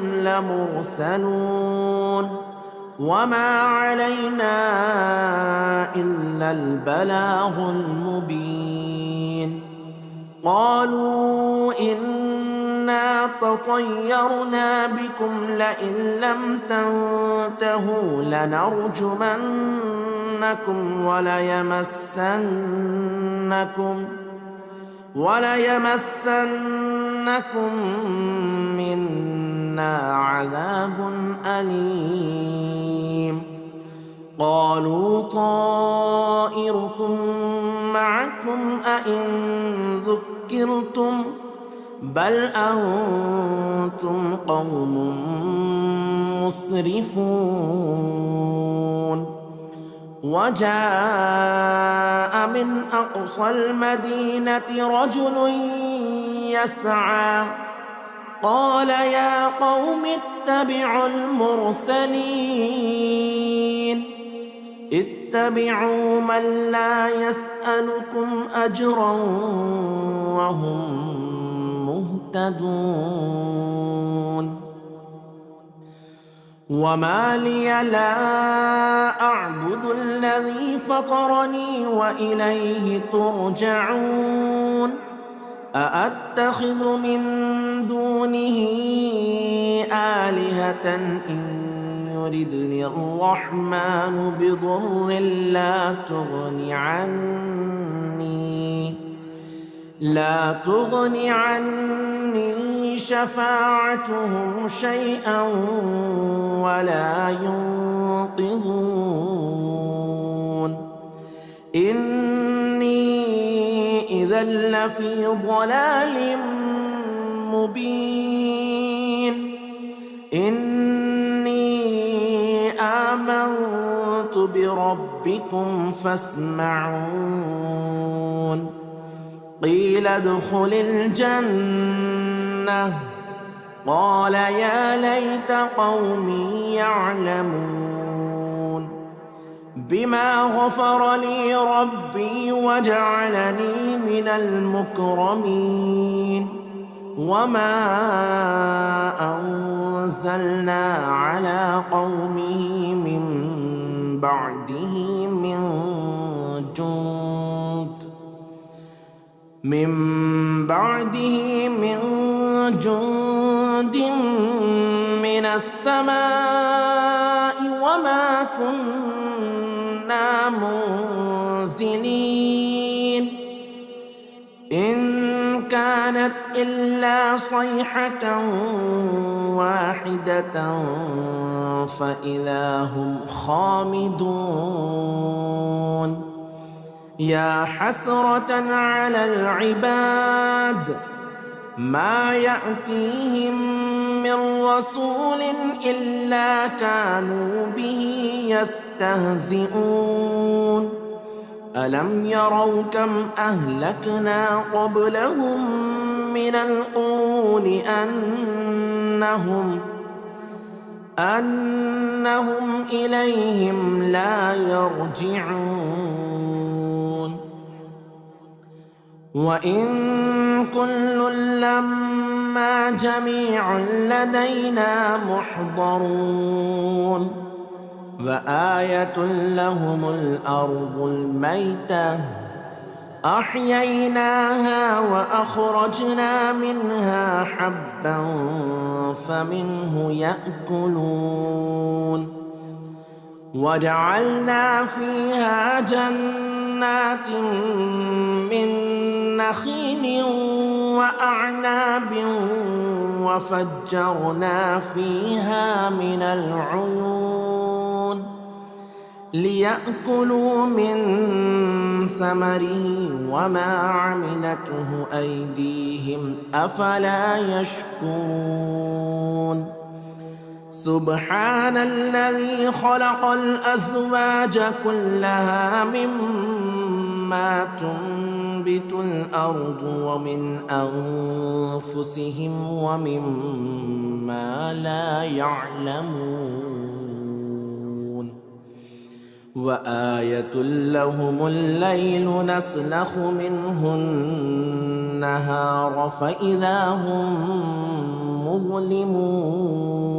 لمرسلون وما علينا إلا تطيرنا بكم لئن لم تنتهوا لنرجمنكم وليمسنكم منا عذاب أليم. قالوا طائركم معكم أئن ذكرتم بل أنتم قوم مسرفون. وجاء من أقصى المدينة رجل يسعى قال يا قوم اتبعوا المرسلين اتبعوا من لا يسألكم أجرا وهم مهتدون. وما لي لا أعبد الذي فطرني وإليه ترجعون. أأتخذ من دونه آلهة إن يردني الرحمن بضر لا تغني عني شفاعتهم شيئا ولا ينقذون. إني إذا لفي ضلال مبين. إني آمنت بربكم فاسمعون. قيل ادخل الجنة قال يا ليت قومي يعلمون بما غفر لي ربي وجعلني من المكرمين. وما أنزلنا على قومه من بعده من جند من السماء وما كنا منزلين. إن كانت إلا صيحة واحدة فإذا هم خامدون. يا حسرة على العباد ما يأتيهم من رسول إلا كانوا به يستهزئون. ألم يروا كم أهلكنا قبلهم من القرون أنهم إليهم لا يرجعون. وإن كل لما جميع لدينا محضرون. وآية لهم الأرض الميتة أحييناها وأخرجنا منها حبا فمنه يأكلون. وجعلنا فيها جنات من نخيل وأعناب وفجرنا فيها من العيون ليأكلوا من ثمره وما عملته أيديهم أفلا يشكرون. سبحان الذي خلق الأزواج كلها مما تنبت الأرض ومن أنفسهم ومما لا يعلمون. وآية لهم الليل نسلخ منه النهار فإذا هم مظلمون.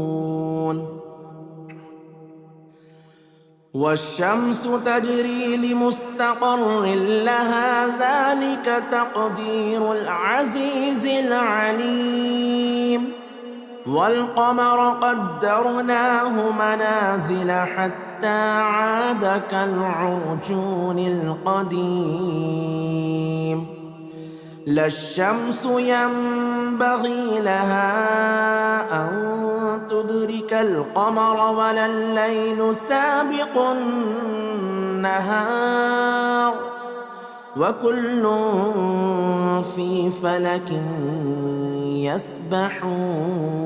والشمس تجري لمستقر لها ذلك تقدير العزيز العليم والقمر قدرناه منازل حتى عاد كالعرجون القديم لا الشمس ينبغي لها أن تدرك القمر ولا الليل سابق النهار وكل في فلك يسبحون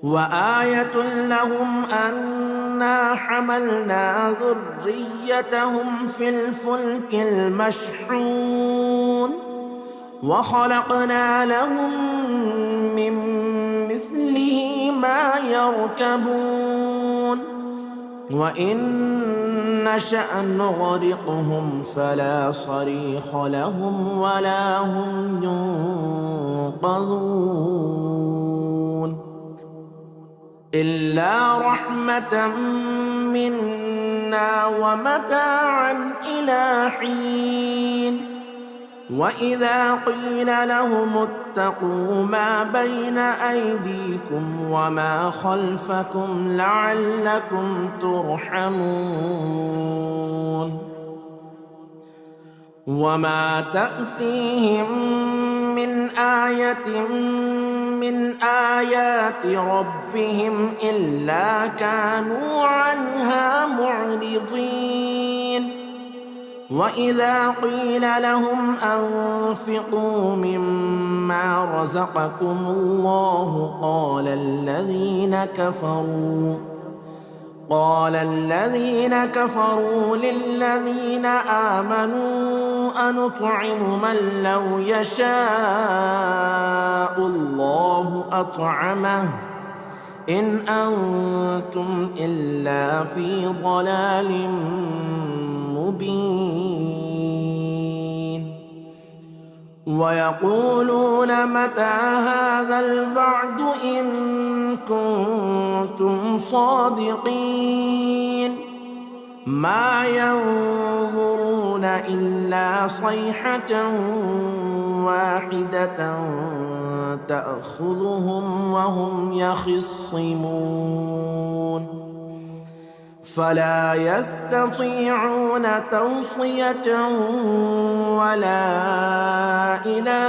وآية لهم أنا حملنا ذريتهم في الفلك المشحون وخلقنا لهم من مثله ما يركبون وإن نشأ نغرقهم فلا صريخ لهم ولا هم ينقذون إلا رحمة منا ومتاعا إلى حين وإذا قيل لهم اتقوا ما بين أيديكم وما خلفكم لعلكم ترحمون وما تأتيهم من آية من آيات ربهم إلا كانوا عنها معرضين وإذا قيل لهم أنفقوا مما رزقكم الله قال الذين كفروا للذين آمنوا أنطعم من لو يشاء الله أطعمه إن أنتم إلا في ضلال مبين ويقولون متى هذا الوعد إن كنتم صادقين ما ينظرون إلا صيحة واحدة تأخذهم وهم يخصمون فلا يستطيعون توصية ولا إلى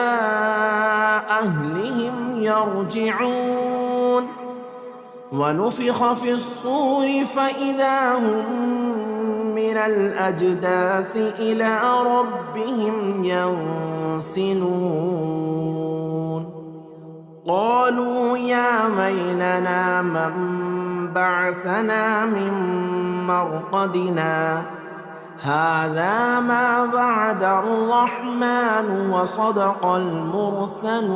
أهلهم يرجعون ونفخ في الصور فإذا هم من الأجداث إلى ربهم ينسلون قالوا يا ويلنا من بعثنا من مرقدنا هذا ما وعد الرحمن وصدق المرسلون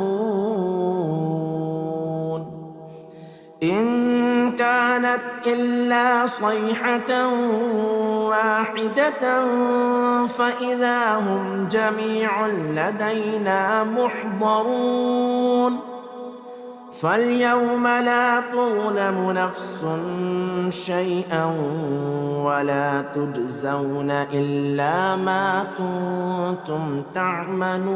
إن كانت إلا صيحة واحدة فإذا هم جميع لدينا محضرون فاليوم لا تظلم نفس شيئا ولا تجزون إلا ما كنتم تعملون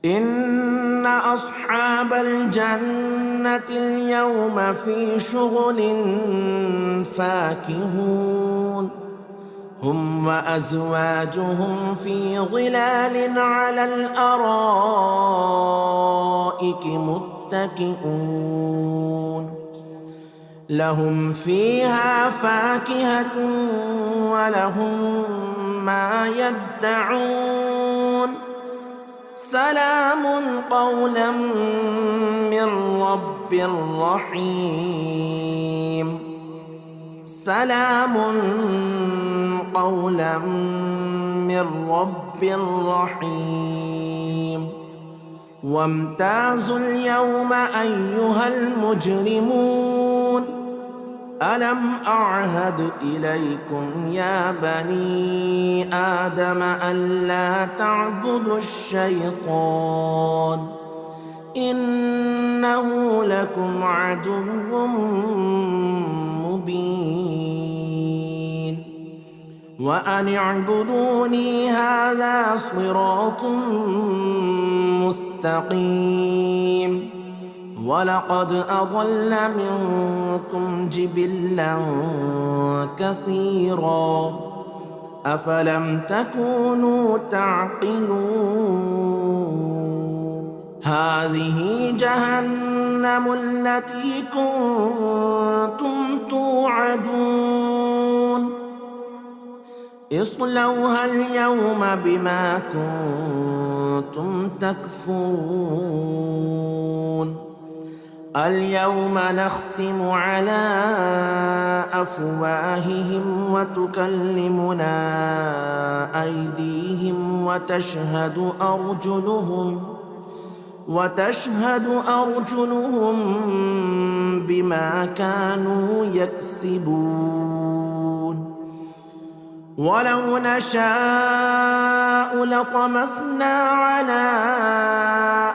إن أصحاب الجنة اليوم في شغل فاكهون هم وأزواجهم في ظلال على الأرائك متكئون لهم فيها فاكهة ولهم ما يدعون سلام قولا من رب رحيم سلام قولا من رب رحيم وامتازوا اليوم أيها المجرمون ألم أعهد إليكم يا بني آدم ألا تعبدوا الشيطان إنه لكم عدو مبين وأن اعبدوني هذا صراط مستقيم ولقد أضل منكم جبلا كثيرا أفلم تكونوا تعقلون هذه جهنم التي كنتم توعدون اصلوها اليوم بما كنتم تكفرون اليوم نختم على أفواههم وتكلمنا أيديهم وتشهد أرجلهم بما كانوا يكسبون ولو نشاء لطمسنا على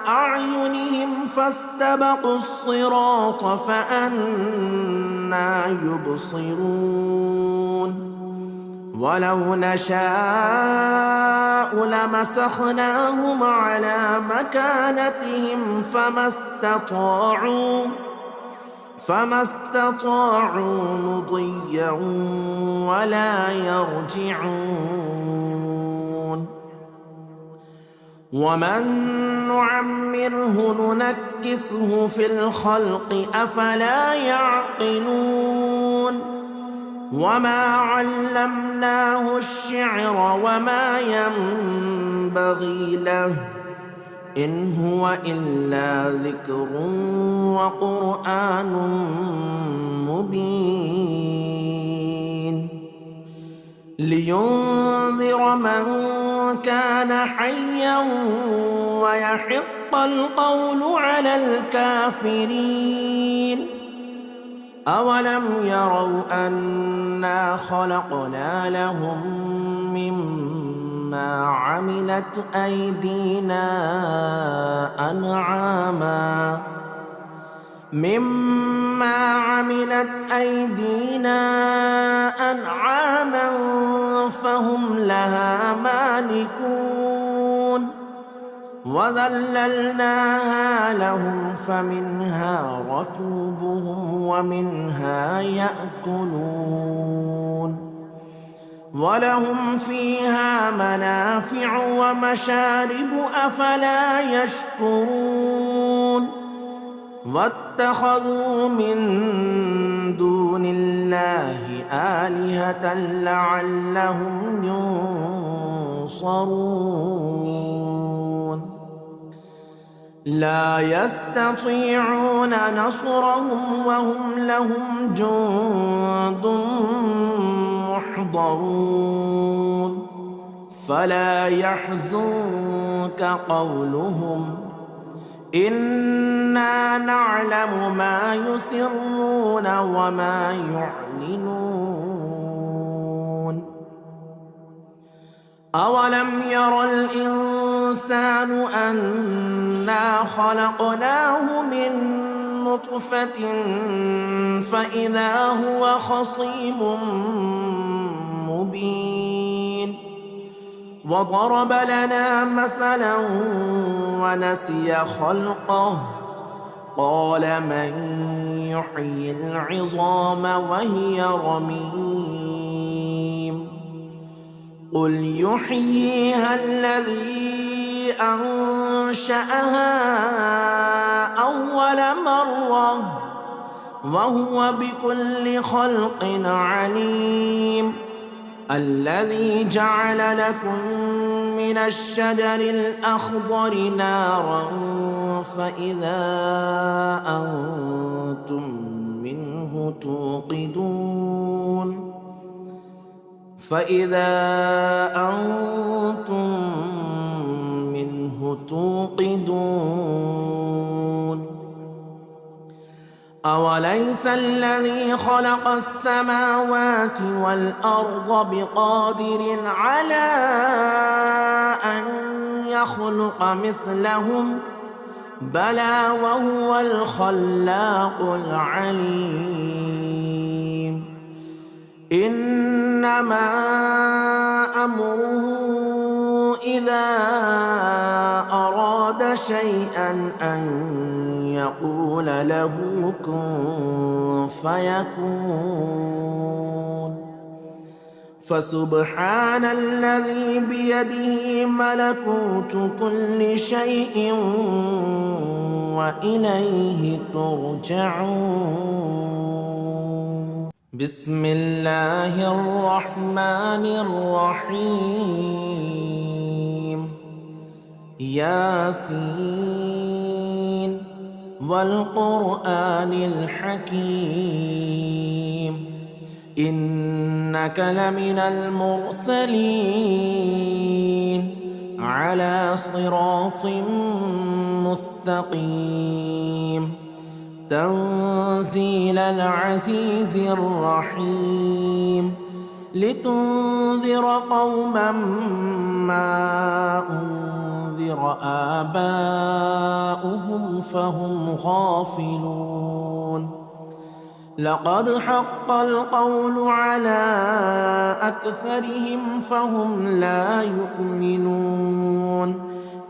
أعينهم فاستبقوا الصراط فأنى يبصرون ولو نشاء لمسخناهم على مكانتهم فما استطاعوا مضيا ولا يرجعون ومن نعمره ننكسه في الخلق أفلا يعقلون وما علمناه الشعر وما ينبغي له إن هو إلا ذكر وقرآن مبين لينذر من كان حيا ويحق القول على الكافرين أولم يروا أنا خلقنا لهم مما عملت أيدينا أنعاما فهم لها مالكون وذللناها لهم فمنها ركوبهم ومنها يأكلون ولهم فيها منافع ومشارب أفلا يشكرون واتخذوا من دون الله آلهة لعلهم ينصرون لا يستطيعون نصرهم وهم لهم جند محضرون فلا يحزنك قولهم إنا نعلم ما يسرون وما يعلنون أولم ير الإنسان أنا خلقناه من نطفة فإذا هو خصيم مبين وضرب لنا مثلا ونسي خلقه قال من يحيي العظام وهي رميم قل يحييها الذي أنشأها أول مرة وهو بكل خلق عليم الذي جعل لكم من الشجر الأخضر نارا فإذا أنتم منه توقدون أوليس الذي خلق السماوات والأرض بقادر على أن يخلق مثلهم بلى وهو الخلاق العليم إنما أمره إذا أراد شيئا أن يقول له كن فيكون فسبحان الذي بيده ملكوت كل شيء وإليه ترجعون بسم الله الرحمن الرحيم ياسين والقرآن الحكيم إنك لمن المرسلين على صراط مستقيم تنزيل العزيز الرحيم لتنذر قوما ما أنذر آباؤهم فهم غافلون لقد حق القول على أكثرهم فهم لا يؤمنون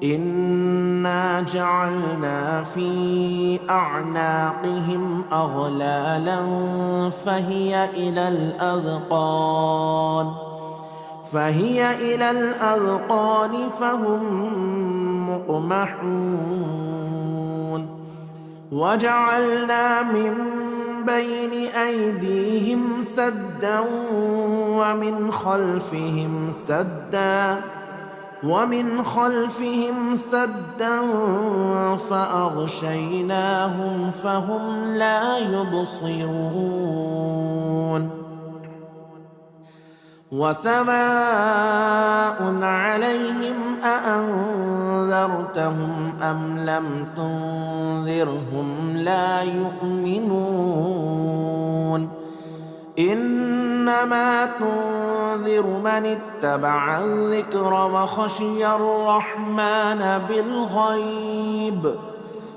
إنا جعلنا في أعناقهم أغلالا فهي إلى الأذقان فهم مقمحون وجعلنا من بين أيديهم سدا ومن خلفهم سدا فأغشيناهم فهم لا يبصرون وسواء عليهم أأنذرتهم أم لم تنذرهم لا يؤمنون إنما تنذر من اتبع الذكر وخشي الرحمن بالغيب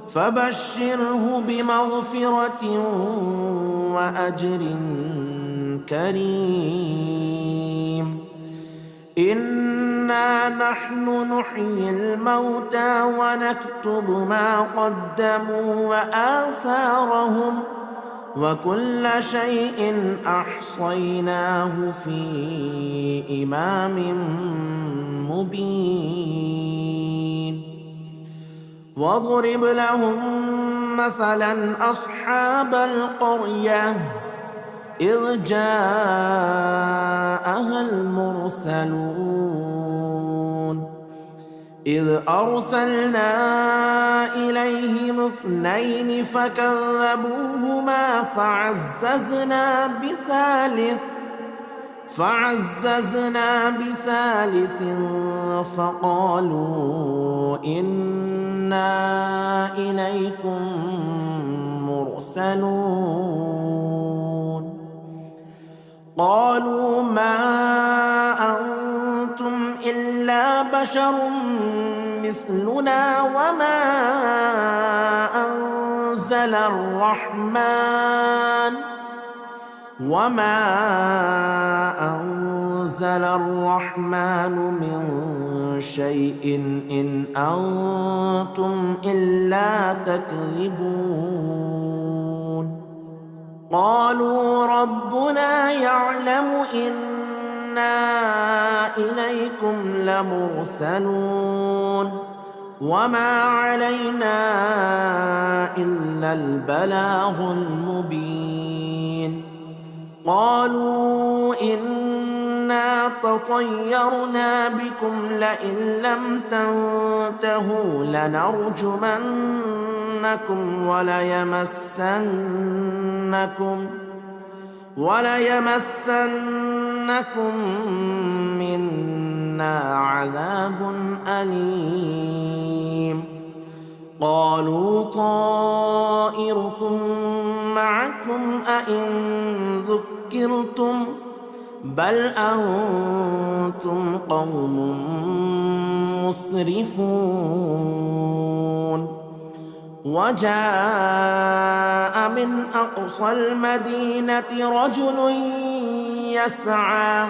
فبشره بمغفرة وأجر كريم إنا نحن نحيي الموتى ونكتب ما قدموا وآثارهم وكل شيء أحصيناه في إمام مبين واضرب لهم مثلا أصحاب القرية إذ جاءها المرسلون إذ أرسلنا إليهم 2 فكذبوهما فعززنا بثالث فقالوا إنا إليكم مرسلون قالوا ما أنتم إلا بشر مثلنا وما أنزل الرحمن من شيء إن أنتم إلا تكذبون قالوا ربنا يعلم إنا إليكم لمرسلون وما علينا إلا البلاغ المبين قالوا إنا تطيرنا بكم لئن لم تنتهوا لنرجمنكم وليمسنكم منا عذاب أليم قالوا طائركم معكم أئن ذكرتم بل أنتم قوم مسرفون وجاء من أقصى المدينة رجل يسعى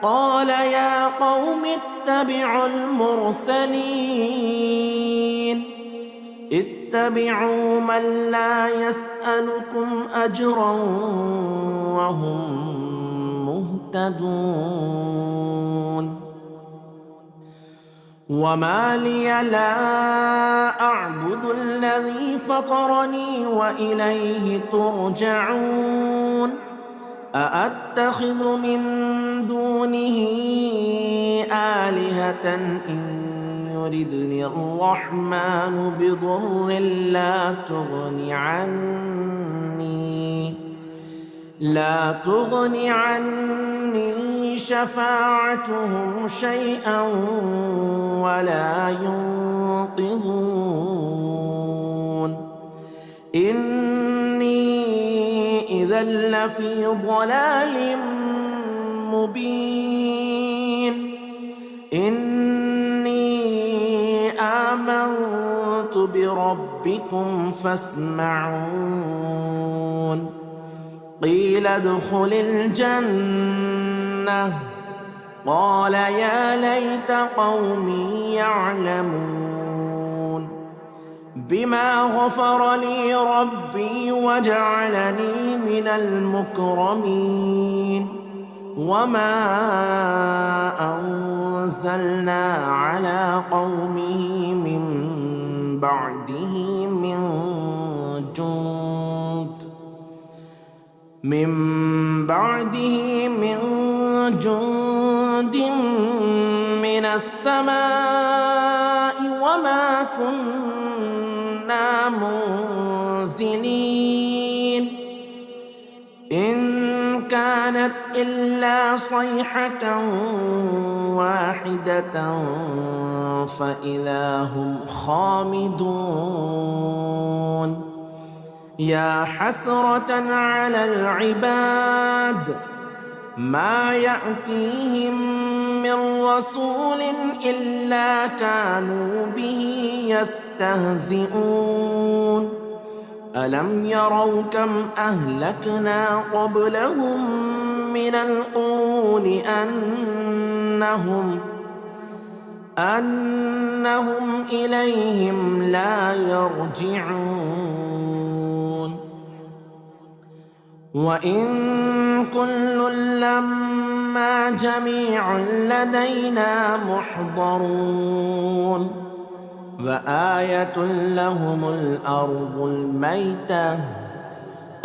قال يا قوم اتبعوا المرسلين اتبعوا من لا يسألكم أجرا وهم مهتدون وما لي لا أعبد الذي فطرني وإليه ترجعون أأتخذ من دونه آلهة إن يردني الرحمن بضر لا تغني عني شفاعتهم شيئا ولا ينقذون إني إذا لفي ضلال مبين إني آمنت بربكم فاسمعون قيل ادخل الجنة قال يا ليت قومي يعلمون بما غفر لي ربي وجعلني من المكرمين وما أنزلنا على قومه من بعده من جند من السماء وما كنا منزلين إن كانت إلا صيحة واحدة فإذا هم خامدون يا حسرة على العباد ما يأتيهم من رسول إلا كانوا به يستهزئون ألم يروا كم أهلكنا قبلهم من القرون أنهم إليهم لا يرجعون وإن كل لما جميع لدينا محضرون وآية لهم الأرض الميتة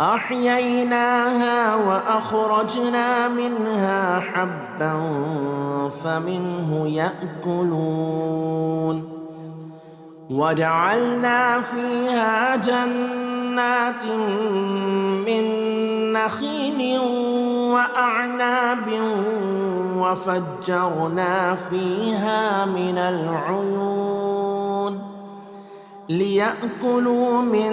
أحييناها وأخرجنا منها حبا فمنه يأكلون وجعلنا فيها جنات من نخيل وأعناب وفجرنا فيها من العيون ليأكلوا من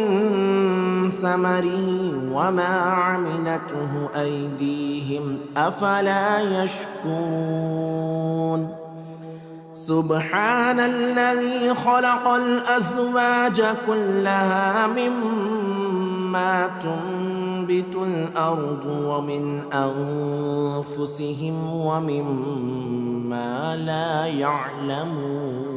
ثمره وما عملته أيديهم أفلا يشكرون سبحان الذي خلق الأزواج كلها مما تنبت الأرض ومن أنفسهم ومما لا يعلمون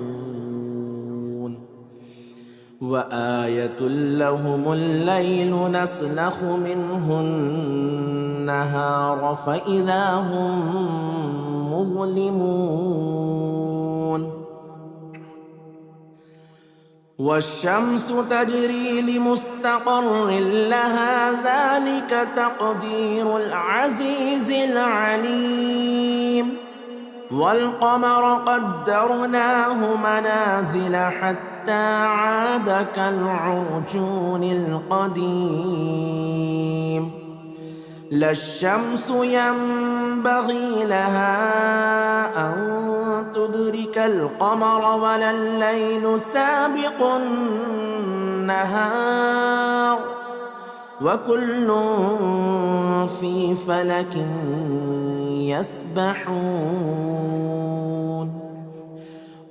وآية لهم الليل نسلخ منه النهار فإذا هم مظلمون والشمس تجري لمستقر لها ذلك تقدير العزيز العليم والقمر قدرناه منازل حتى عاد كالعرجون القديم لا الشمس ينبغي لها أن تدرك القمر ولا الليل سابق النهار وكل في فلك يسبحون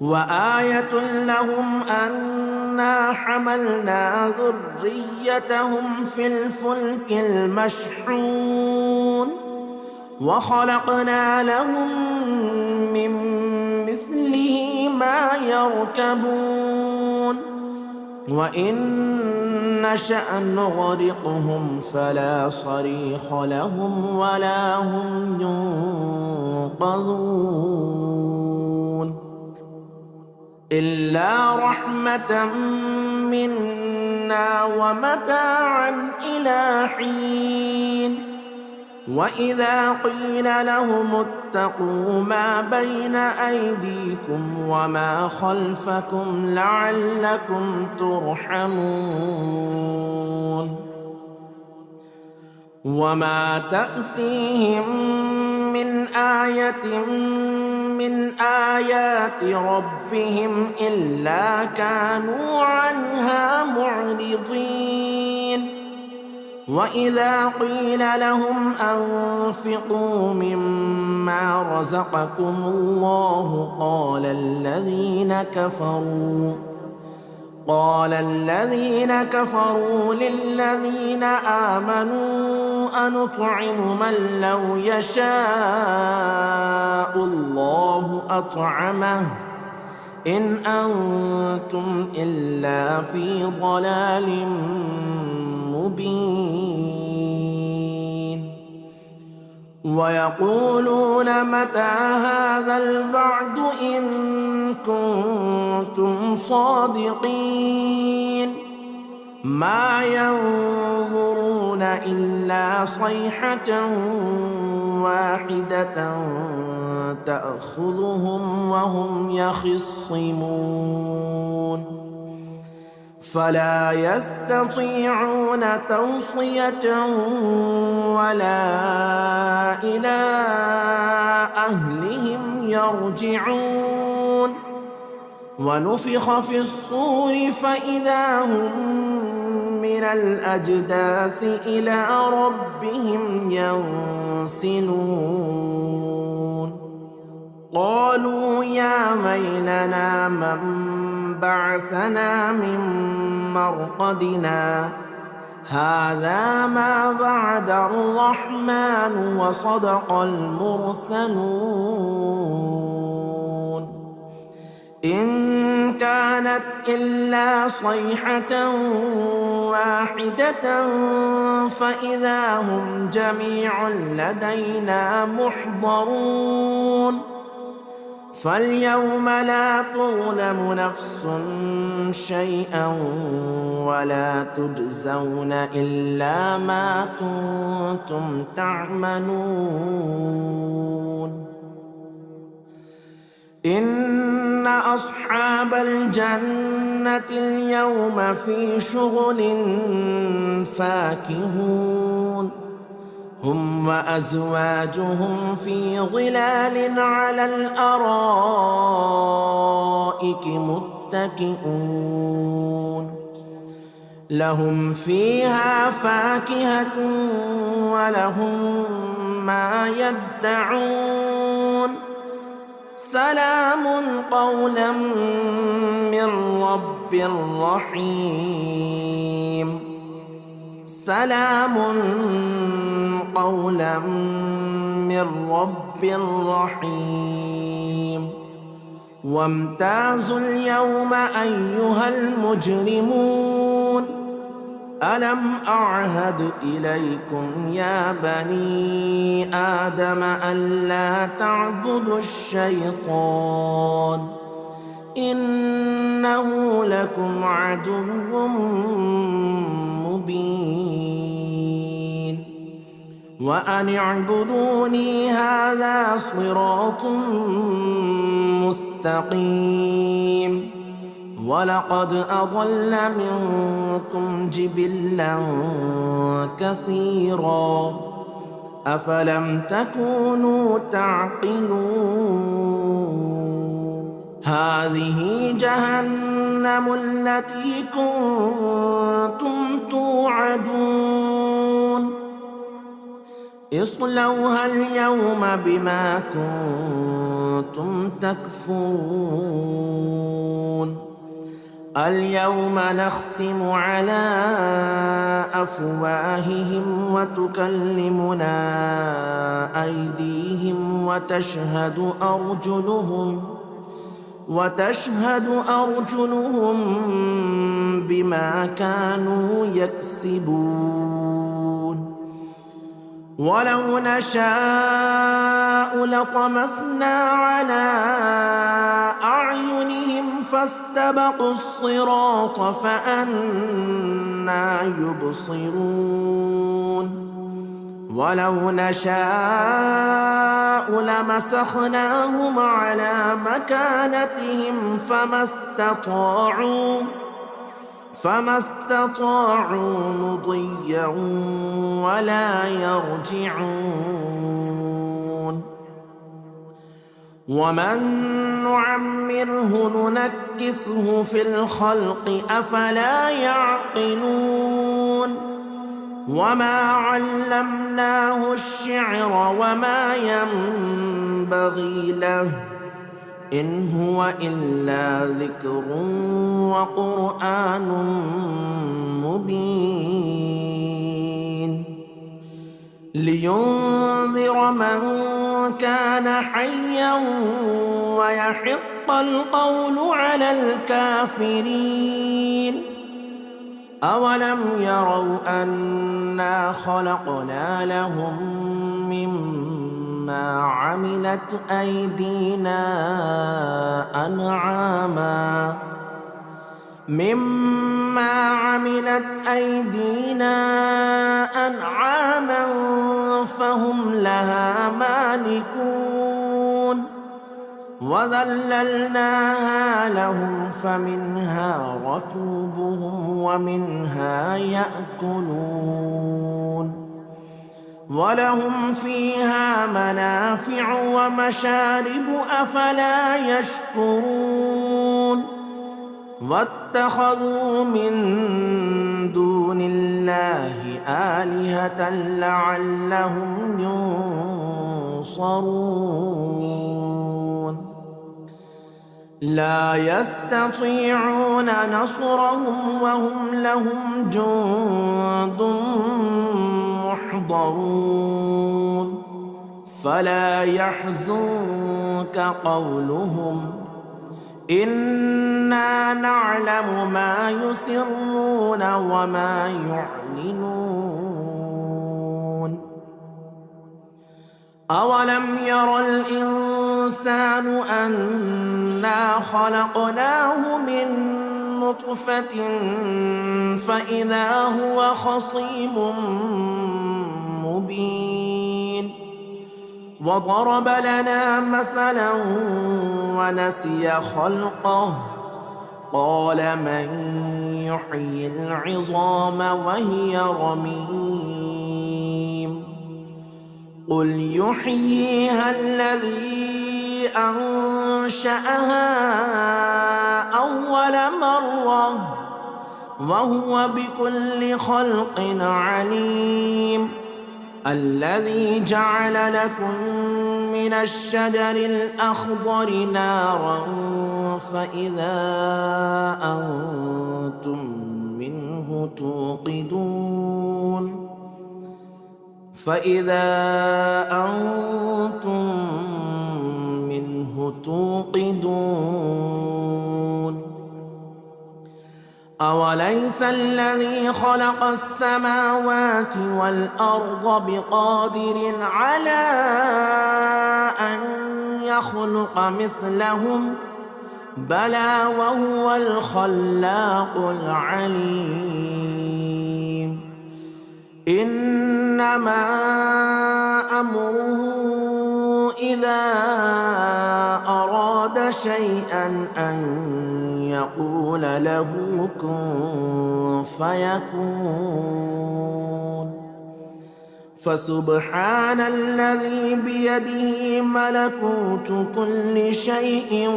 وآية لهم أن أنا حملنا ذريتهم في الفلك المشحون وخلقنا لهم من مثله ما يركبون وإن نشأ نغرقهم فلا صريخ لهم ولا هم ينقذون إلا رحمة منا ومتاعا إلى حين وإذا قيل لهم اتقوا ما بين أيديكم وما خلفكم لعلكم ترحمون وما تأتيهم من آية من آيات ربهم إلا كانوا عنها معرضين وإذا قيل لهم أنفقوا مما رزقكم الله قال الذين كفروا للذين آمنوا أنطعم من لو يشاء الله أطعمه إن أنتم إلا في ضلال مبين ويقولون متى هذا الوعد إن كنتم صادقين ما ينظرون إلا صيحة واحدة تأخذهم وهم يخصمون فلا يستطيعون توصية ولا إلى أهلهم يرجعون ونفخ في الصور فإذا هم من الأجداث إلى ربهم ينسلون قالوا يا ويلنا من بعثنا من مرقدنا هذا ما وعد الرحمن وصدق المرسلون إن كانت إلا صيحة واحدة فإذا هم جميع لدينا محضرون فاليوم لا تظلم نفس شيئا ولا تجزون إلا ما كنتم تعملون إن أصحاب الجنة اليوم في شغل فاكهون هم وأزواجهم في ظلال على الأرائك متكئون لهم فيها فاكهة ولهم ما يدعون سلام قولا من رب رحيم سلام قولا من رب رحيم وامتازوا اليوم أيها المجرمون ألم أعهد إليكم يا بني آدم ألا تعبدوا الشيطان إنه لكم عدو مبين وأن اعبدوني هذا صراط مستقيم ولقد أضل منكم جبلا كثيرا أفلم تكونوا تعقلون هذه جهنم التي كنتم توعدون اصلوها اليوم بما كنتم تكفرون اليوم نختم على أفواههم وتكلمنا أيديهم وتشهد أرجلهم بما كانوا يكسبون ولو نشاء لطمسنا على أعينهم فاستبقوا الصراط فأنى يبصرون ولو نشاء لمسخناهم على مكانتهم فما استطاعوا مضيا ولا يرجعون ومن نعمره ننكسه في الخلق أفلا يعقلون وما علمناه الشعر وما ينبغي له إن هو إلا ذكر وقرآن مبين لينذر من كان حيا ويحق القول على الكافرين أولم يروا أنا خلقنا لهم مما عملت أيدينا أنعاما فهم لها مالكون وذللناها لهم فمنها ركوبهم ومنها يأكلون ولهم فيها منافع ومشارب أفلا يشكرون واتخذوا من دون الله آلهة لعلهم ينصرون لا يستطيعون نصرهم وهم لهم جند محضرون فلا يحزنك قولهم إنا نعلم ما يسرون وما يعلنون أولم ير الإنسان أنا خلقناه من نطفة فإذا هو خصيم مبين وضرب لنا مثلا ونسي خلقه قال من يحيي العظام وهي رميم قل يحييها الذي أنشأها أول مرة وهو بكل خلق عليم الذي جعل لكم من الشجر الأخضر نارا فإذا أنتم منه توقدون أوليس الذي خلق السماوات والأرض بقادر على أن يخلق مثلهم بلى وهو الخلاق العليم إنما أمره إذا أراد شيئا أن يقول له كن فيكون فسبحان الذي بيده ملكوت كل شيء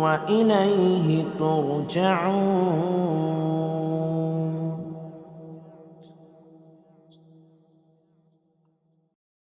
وإليه ترجعون.